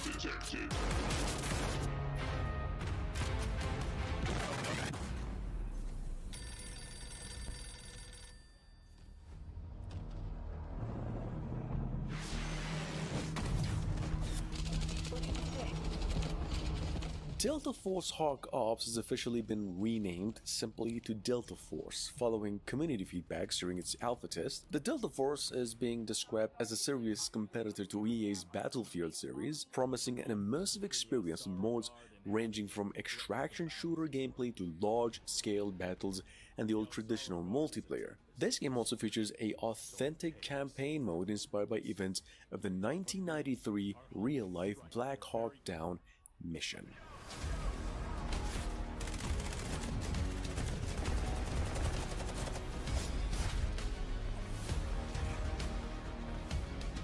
Detected. Delta Force Hawk Ops has officially been renamed simply to Delta Force, following community feedbacks during its alpha test. The Delta Force is being described as a serious competitor to EA's Battlefield series, promising an immersive experience in modes ranging from extraction shooter gameplay to large-scale battles and the old traditional multiplayer. This game also features an authentic campaign mode inspired by events of the 1993 real-life Black Hawk Down mission.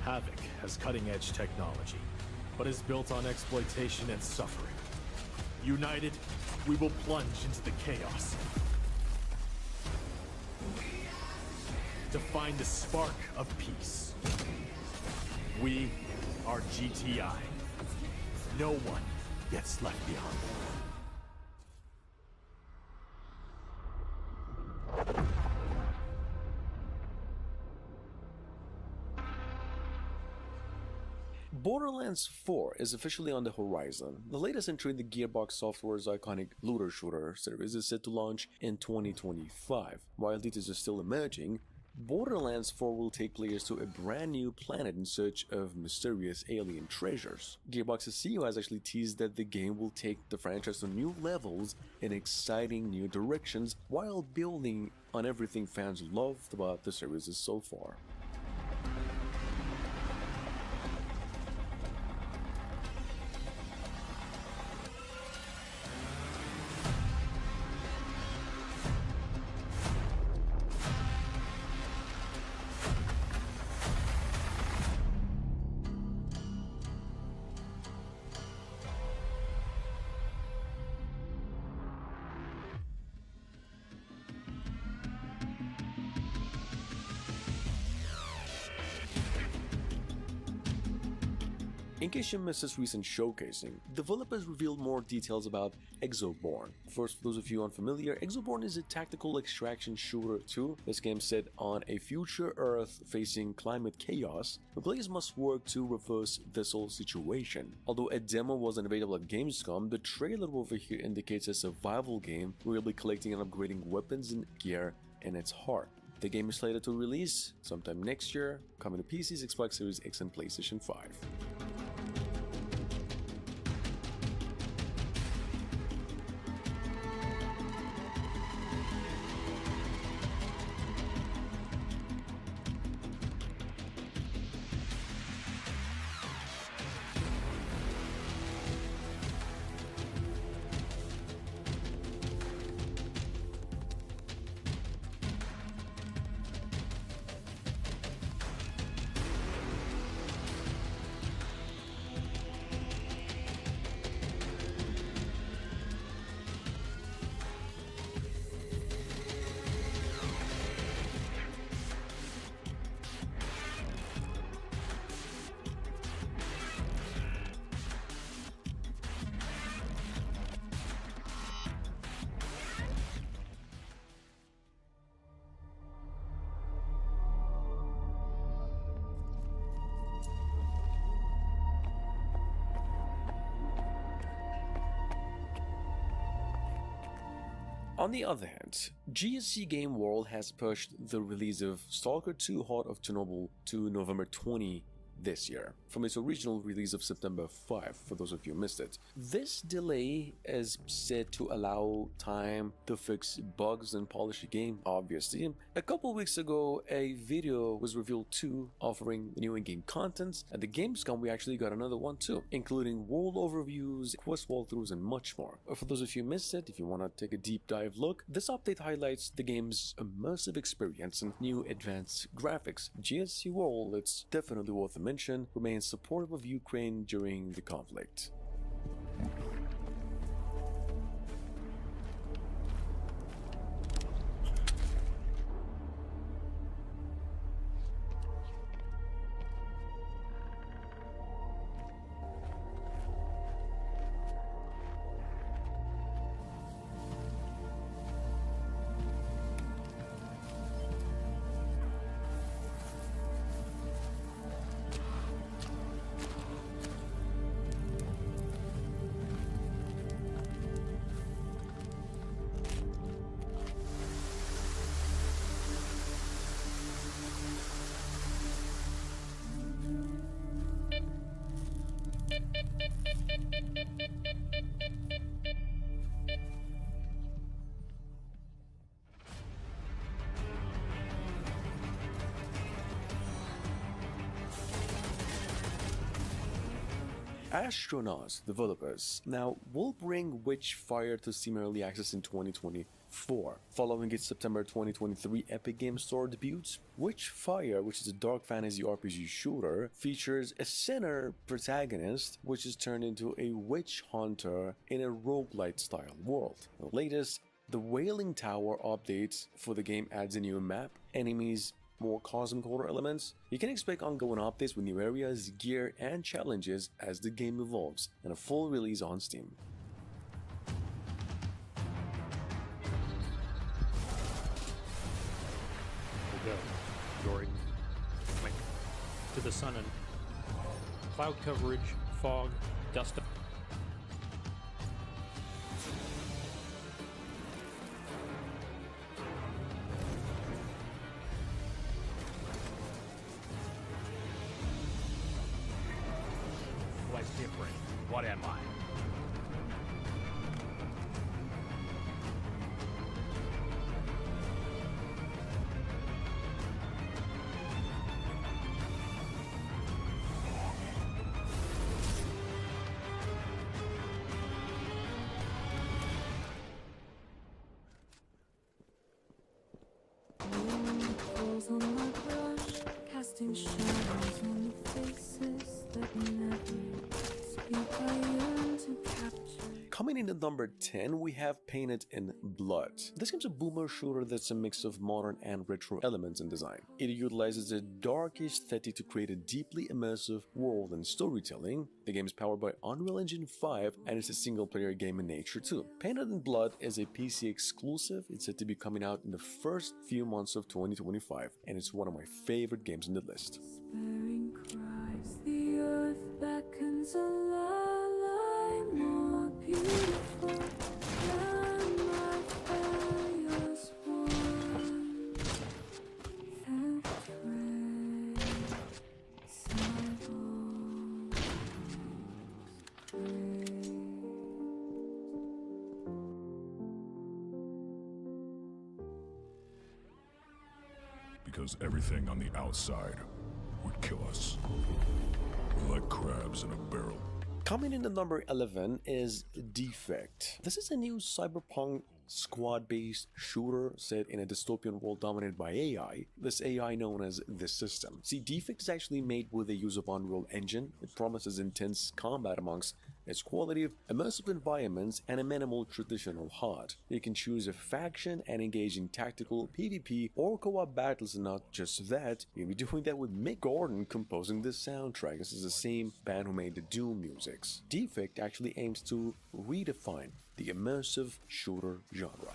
Havoc has cutting-edge technology, but is built on exploitation and suffering. United, we will plunge into the chaos to find the spark of peace. We are GTI. No one gets left behind. Borderlands 4 is officially on the horizon. The latest entry in the Gearbox Software's iconic looter shooter series is set to launch in 2025. While details are still emerging, Borderlands 4 will take players to a brand new planet in search of mysterious alien treasures. Gearbox's CEO has actually teased that the game will take the franchise to new levels in exciting new directions while building on everything fans loved about the series so far. In case you missed this recent showcasing, developers revealed more details about Exoborn. First, for those of you unfamiliar, Exoborn is a tactical extraction shooter 2. This game set on a future Earth facing climate chaos. The players must work to reverse this whole situation. Although a demo wasn't available at Gamescom, the trailer over here indicates a survival game where you'll be collecting and upgrading weapons and gear in its heart. The game is slated to release sometime next year, coming to PCs, Xbox Series X and PlayStation 5. On the other hand, GSC Game World has pushed the release of Stalker 2 Heart of Chernobyl to November 20 this year, from its original release of September 5, for those of you who missed it. This delay is said to allow time to fix bugs and polish the game, obviously. A couple weeks ago, a video was revealed too, offering new in-game content. At the Gamescom, we actually got another one too, including world overviews, quest walkthroughs, and much more. For those of you who missed it, if you want to take a deep dive look, this update highlights the game's immersive experience and new advanced graphics. GSC World, it's definitely worth a mention, remains supportive of Ukraine during the conflict. Astronauts developers now will bring Witchfire to Steam Early Access in 2024. Following its September 2023 Epic Games Store debut, Witchfire, which is a dark fantasy RPG shooter, features a sinner protagonist which is turned into a witch hunter in a roguelite style world. The latest, the Wailing Tower update for the game adds a new map, enemies, more cosmic horror elements. You can expect ongoing updates with new areas, gear, and challenges as the game evolves, and a full release on Steam. We'll go. Jory. Click. To the sun and cloud coverage, fog, dust. What's different? What am I? On my brush, casting shadows on the faces that never speak. I yearn to capture. Coming in the at number 10, we have Painted in Blood. This game's a boomer shooter that's a mix of modern and retro elements in design. It utilizes a dark aesthetic to create a deeply immersive world and storytelling. The game is powered by Unreal Engine 5 and it's a single-player game in nature too. Painted in Blood is a PC exclusive. It's said to be coming out in the first few months of 2025, and it's one of my favorite games in the list. Despairing cries, the earth beckons a lie more beautiful than my fire's one. Theft, rain, silence, because everything on the outside would kill us. We're like crabs in a barrel. Coming in at number 11 is Defect. This is a new cyberpunk squad-based shooter set in a dystopian world dominated by AI, this AI known as the System. See, Defect is actually made with the use of Unreal Engine. It promises intense combat amongst its quality, immersive environments, and a minimal traditional HUD. You can choose a faction and engage in tactical PvP or co-op battles, and not just that, you'll be doing that with Mick Gordon composing the soundtrack. This is the same band who made the Doom musics. Defect actually aims to redefine the immersive shooter genre.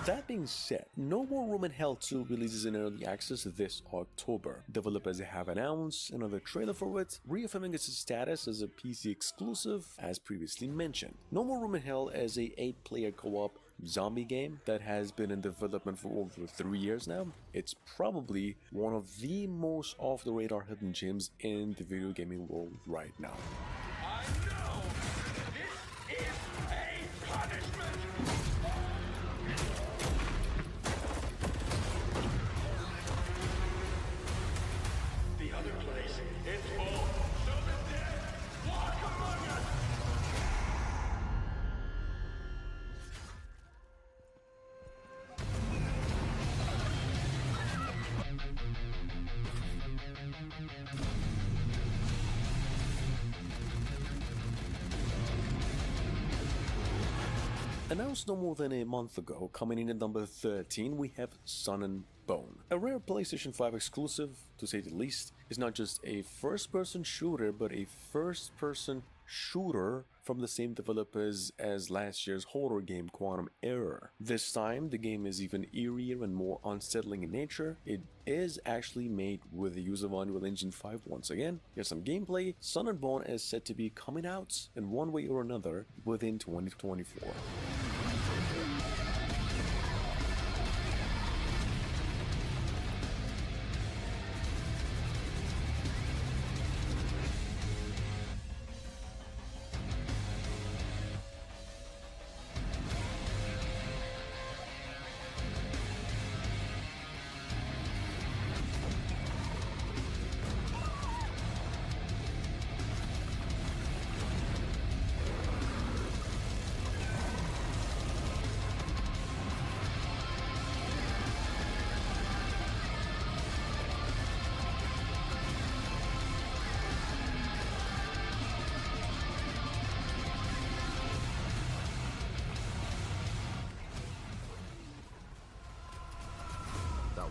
That being said, No More Room in Hell 2 releases in early access this October. Developers have announced another trailer for it, reaffirming its status as a PC exclusive as previously mentioned. No More Room in Hell is a 8-player co-op zombie game that has been in development for over 3 years now. It's probably one of the most off-the-radar hidden gems in the video gaming world right now. Announced no more than a month ago, coming in at number 13, we have Sun and Bone. A rare PlayStation 5 exclusive, to say the least, is not just a first-person shooter, but a first-person shooter from the same developers as last year's horror game Quantum Error. This time, the game is even eerier and more unsettling in nature. It is actually made with the use of Unreal Engine 5 once again. Here's some gameplay. Sun and Bone is set to be coming out in one way or another within 2024.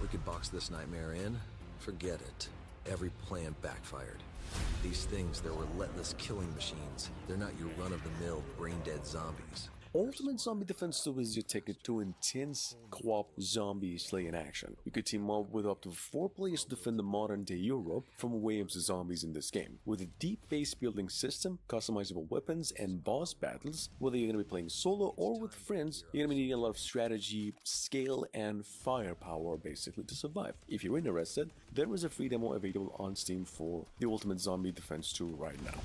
We could box this nightmare in? Forget it. Every plan backfired. These things, they're relentless killing machines. They're not your run-of-the-mill, brain-dead zombies. Ultimate Zombie Defense 2 is your ticket to intense co-op zombie slaying action. You could team up with up to 4 players to defend the modern-day Europe from waves of zombies in this game. With a deep base building system, customizable weapons, and boss battles, whether you're going to be playing solo or with friends, you're going to be needing a lot of strategy, scale, and firepower basically to survive. If you're interested, there is a free demo available on Steam for the Ultimate Zombie Defense 2 right now.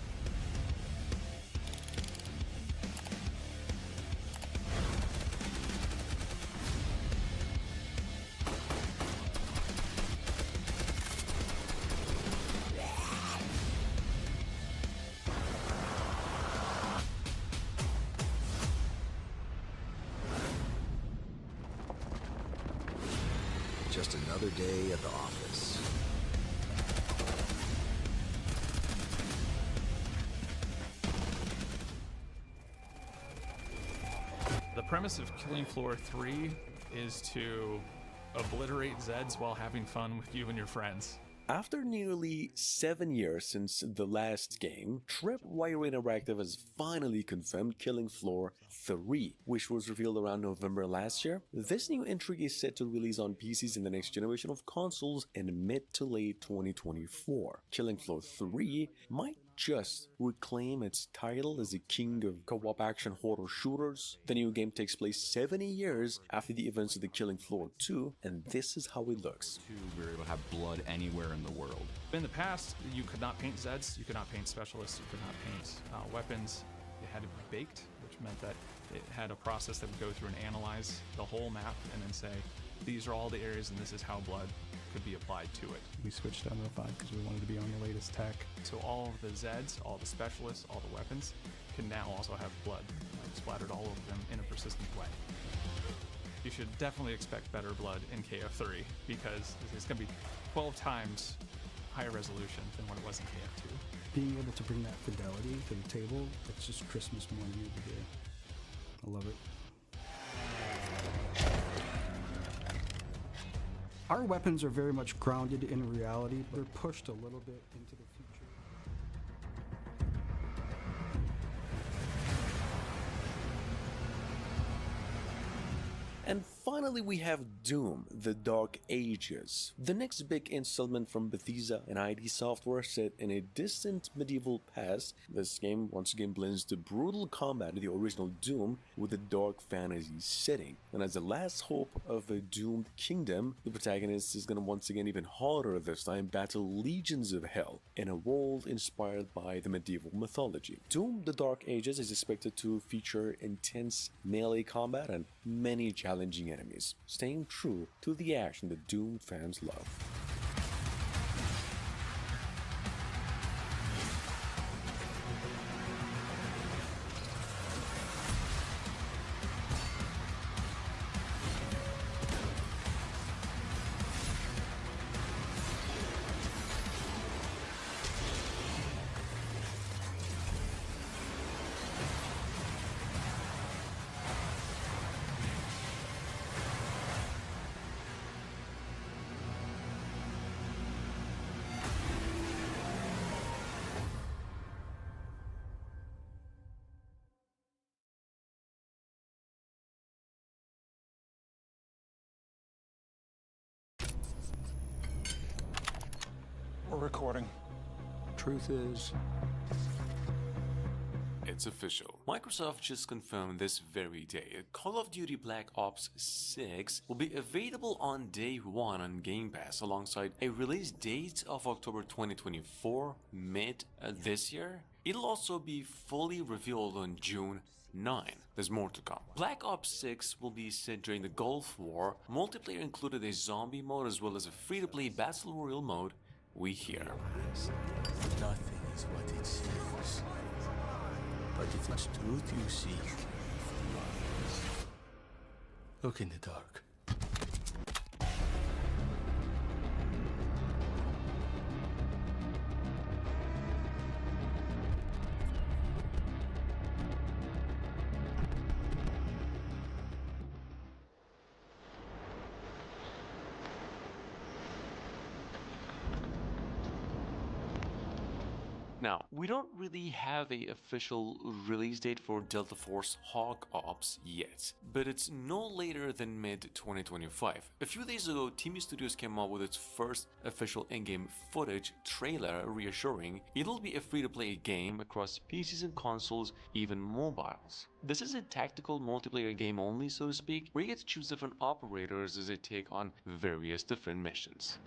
Just another day at the office. The premise of Killing Floor 3 is to obliterate Zeds while having fun with you and your friends. After nearly 7 years since the last game, Tripwire Interactive has finally confirmed Killing Floor 3, which was revealed around November last year. This new entry is set to release on PCs in the next generation of consoles in mid to late 2024. Killing Floor 3 might just reclaim its title as the king of co-op action horror shooters. The new game takes place 70 years after the events of the Killing Floor 2, and this is how it looks. We were able to have blood anywhere in the world. In the past, you could not paint Zeds, you could not paint specialists, you could not paint weapons. It had to be baked, which meant that it had a process that would go through and analyze the whole map and then say, these are all the areas and this is how blood could be applied to it. We switched to Unreal 5 because we wanted to be on the latest tech. So all of the Zeds, all the specialists, all the weapons can now also have blood splattered all over them in a persistent way. You should definitely expect better blood in KF3 because it's going to be 12 times higher resolution than what it was in KF2. Being able to bring that fidelity to the table, it's just Christmas morning every day. I love it. Our weapons are very much grounded in reality. They're pushed a little bit into the future. And finally we have Doom, The Dark Ages, the next big installment from Bethesda and ID Software set in a distant medieval past. This game once again blends the brutal combat of the original Doom with a dark fantasy setting. And as the last hope of a doomed kingdom, the protagonist is going to once again, even harder this time, battle legions of hell in a world inspired by the medieval mythology. Doom, The Dark Ages is expected to feature intense melee combat and many challenging enemies, staying true to the action that Doom fans love. We're recording. Truth is, it's official. Microsoft just confirmed this very day Call of Duty Black Ops 6 will be available on day 1 on Game Pass alongside a release date of October 2024, mid this year. It'll also be fully revealed on June 9. There's more to come. Black Ops 6 will be set during the Gulf War. Multiplayer included a zombie mode as well as a free-to-play battle royale mode. We hear. Nothing is what it seems. But if it's truth you seek, look in the dark. Now, we don't really have an official release date for Delta Force Hawk Ops yet, but it's no later than mid-2025. A few days ago, Team Studios came out with its first official in-game footage trailer reassuring it'll be a free-to-play game across PCs and consoles, even mobiles. This is a tactical multiplayer game only, so to speak, where you get to choose different operators as they take on various different missions.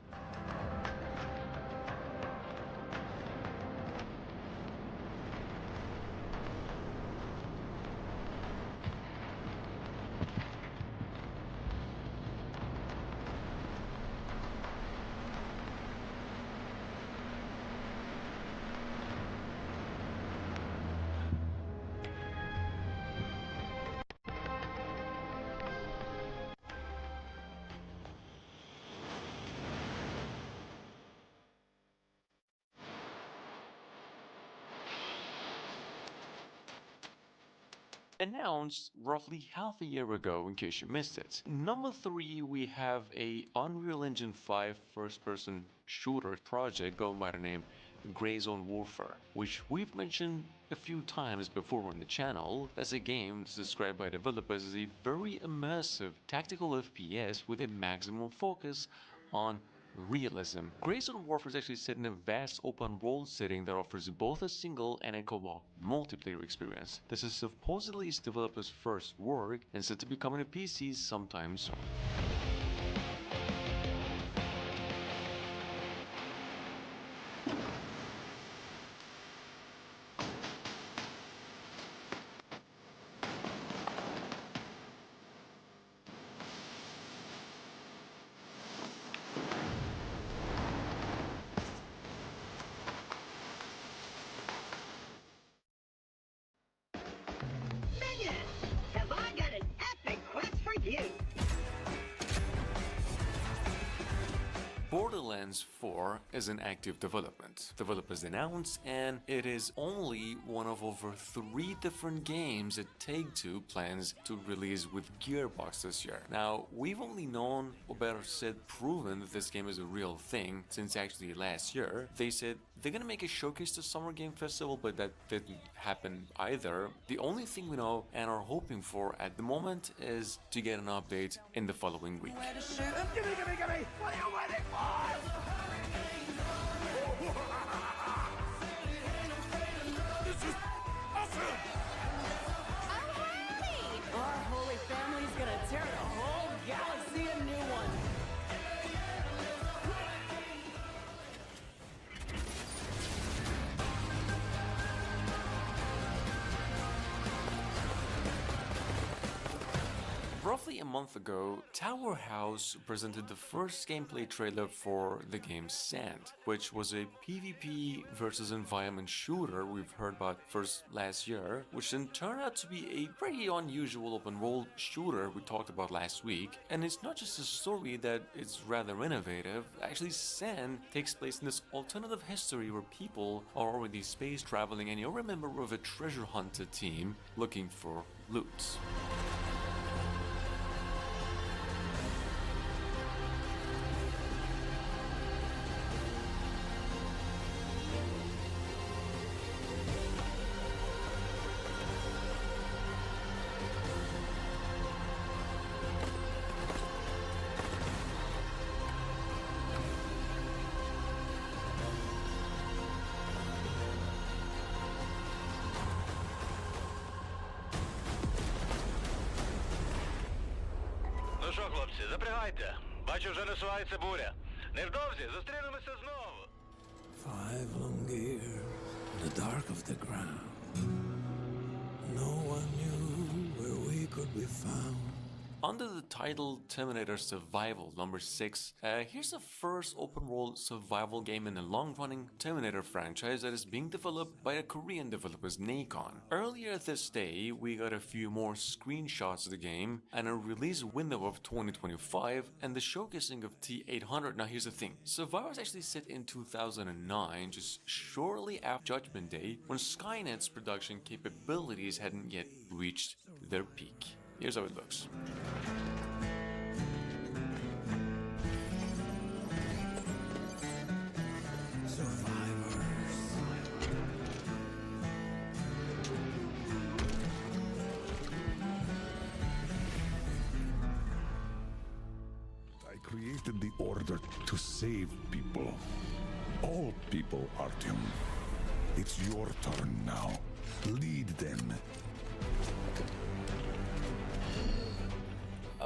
announced roughly half a year ago, in case you missed it. Number 3, we have a Unreal Engine 5 first-person shooter project going by the name Grey Zone Warfare, which we've mentioned a few times before on the channel, as a game described by developers as a very immersive tactical FPS with a maximum focus on realism. Grey Zone Warfare is actually set in a vast open world setting that offers both a single and a co-op multiplayer experience. This is supposedly its developer's first work and set to be coming to PC sometime soon. Have I got an epic quest for you? Borderlands 4 is in active development. Developers announced, and it is only one of over 3 different games that Take-Two plans to release with Gearbox this year. Now, we've only known, or better said, proven that this game is a real thing since actually last year. They said they're gonna make a showcase to Summer Game Festival, but that didn't happen either. The only thing we know and are hoping for at the moment is to get an update in the following week. Gimme! What are you waiting for? This is awesome! Our holy family's gonna tear the whole galaxy a new one. Roughly a month ago, Tower House presented the first gameplay trailer for the game Sand, which was a PvP versus environment shooter we've heard about first last year, which then turned out to be a pretty unusual open world shooter we talked about last week. And it's not just a story that is rather innovative, actually Sand takes place in this alternative history where people are already space traveling and you're a member of a treasure hunter team looking for loot. Ну що, хлопці, запрягайте. Бачу, вже насувається буря. Невдовзі зустрінемося знову. 5 long years in the dark of the ground. No one knew where we could be found. Under the title Terminator Survival number 6, here's the first open-world survival game in the long-running Terminator franchise that is being developed by the Korean developers Nacon. Earlier this day, we got a few more screenshots of the game and a release window of 2025 and the showcasing of T-800. Now here's the thing, Survivor is actually set in 2009, just shortly after Judgment Day, when Skynet's production capabilities hadn't yet reached their peak. Here's how it looks. I created the Order to save people. All people, Artyom. It's your turn now. Lead them.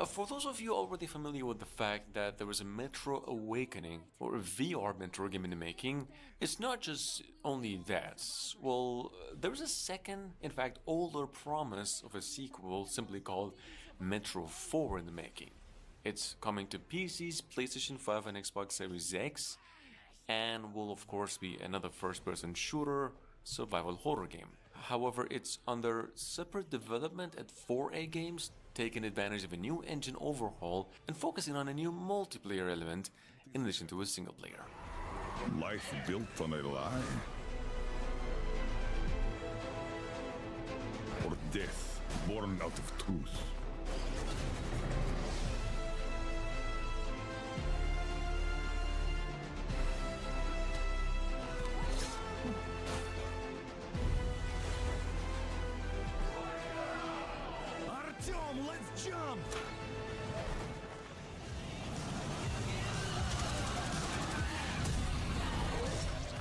For those of you already familiar with the fact that there was a Metro Awakening, or a VR Metro game in the making, it's not just only that. Well, there is a second, in fact older promise of a sequel simply called Metro 4 in the making. It's coming to PCs, PlayStation 5 and Xbox Series X, and will of course be another first-person shooter, survival horror game. However, it's under separate development at 4A Games, taking advantage of a new engine overhaul and focusing on a new multiplayer element in addition to a single player. Life built on a lie? Or death born out of truth. Artyom, let's jump!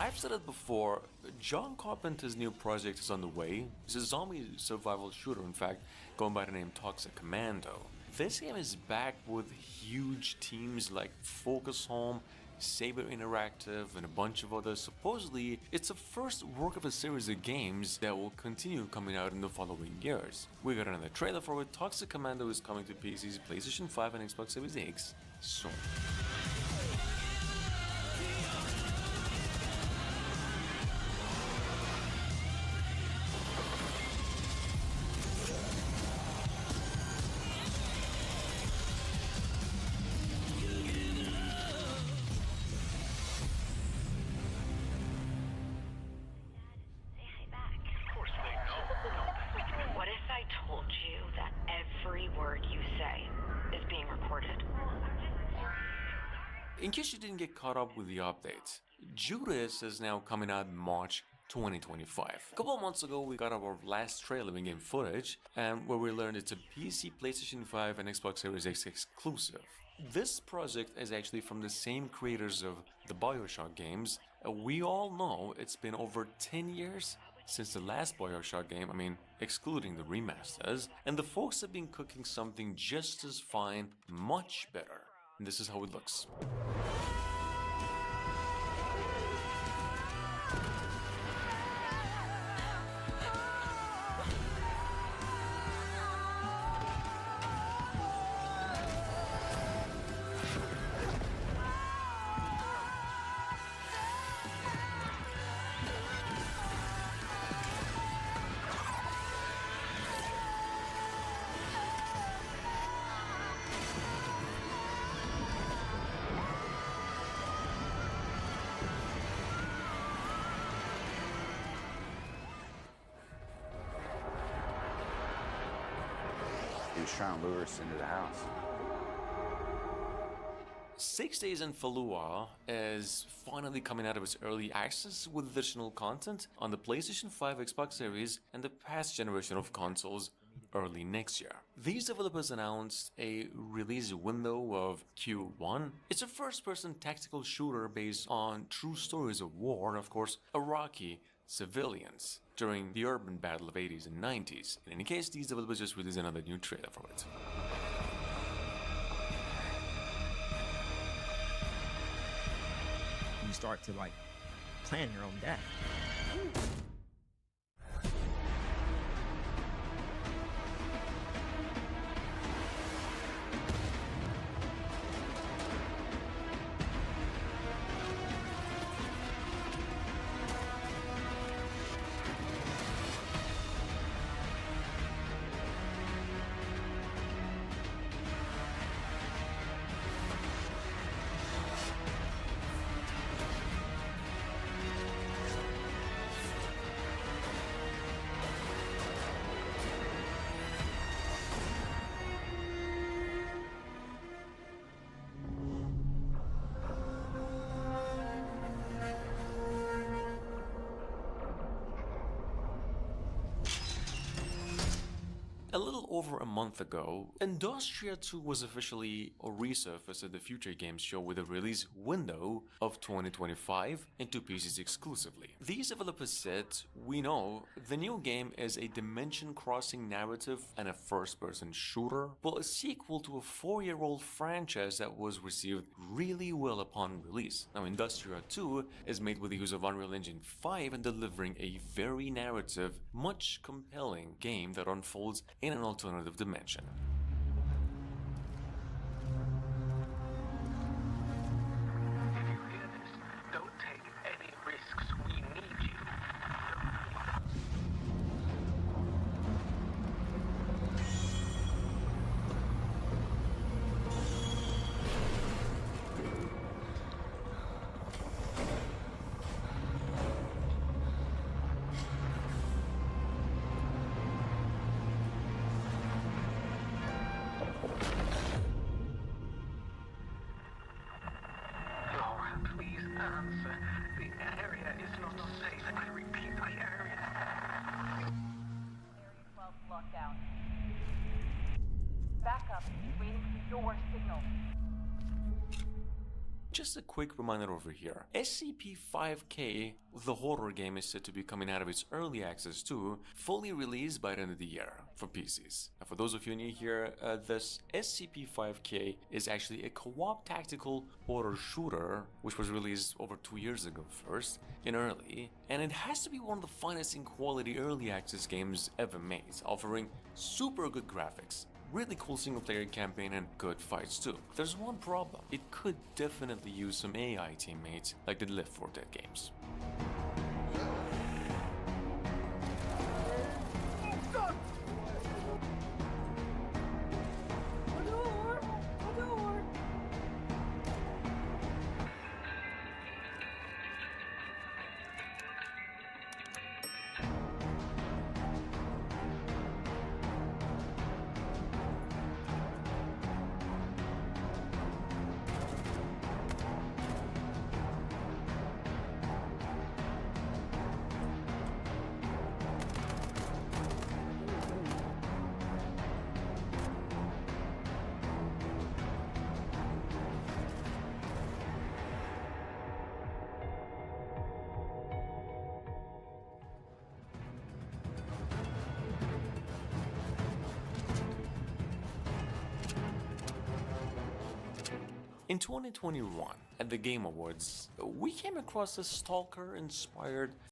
I've said it before, John Carpenter's new project is on the way. It's a zombie survival shooter, in fact, going by the name Toxic Commando. This game is backed with huge teams like Focus Home, Saber Interactive, and a bunch of others. Supposedly, it's the first work of a series of games that will continue coming out in the following years. We got another trailer for it. Toxic Commando is coming to PCs, PlayStation 5, and Xbox Series X soon. What if I told you that every word you say is being recorded? In case you didn't get caught up with the updates, Judas is now coming out in March 2025. A couple of months ago, we got our last trailer in-game footage, and where we learned it's a PC, PlayStation 5, and Xbox Series X exclusive. This project is actually from the same creators of the BioShock games. We all know it's been over 10 years since the last BioShock game, excluding the remasters, and the folks have been cooking something just as fine, much better. And this is how it looks. He was trying to lure us into the house. 6 Days in Fallujah is finally coming out of its early access with additional content on the PlayStation 5, Xbox Series, and the past generation of consoles early next year. These developers announced a release window of Q1. It's a first-person tactical shooter based on true stories of war and, of course, Iraqi civilians during the urban battle of 80s and 90s. In any case, these developers just released another new trailer for it. You start to plan your own death. A little over a month ago, Industria 2 was officially resurfaced at the Future Games show with a release window of 2025 into PCs exclusively. These developers said, "We know the new game is a dimension-crossing narrative and a first-person shooter, but a sequel to a 4-year-old franchise that was received really well upon release." Now, Industria 2 is made with the use of Unreal Engine 5 and delivering a very narrative, much compelling game that unfolds in an alternative dimension. Don't take any risks. We need you. chance. The area is not safe. I repeat, the area. Area 12 locked down. Backup is waiting for your signal. Just a quick reminder over here. SCP-5K, the horror game, is said to be coming out of its early access too, fully released by the end of the year for PCs. Now, for those of you new here, this SCP-5K is actually a co-op tactical horror shooter, which was released over 2 years ago first, in early, and it has to be one of the finest in quality early access games ever made, offering super good graphics, really cool single-player campaign, and good fights too. There's one problem. It could definitely use some AI teammates like the Left 4 Dead games. In 2021, at the Game Awards, we came across a Stalker-inspired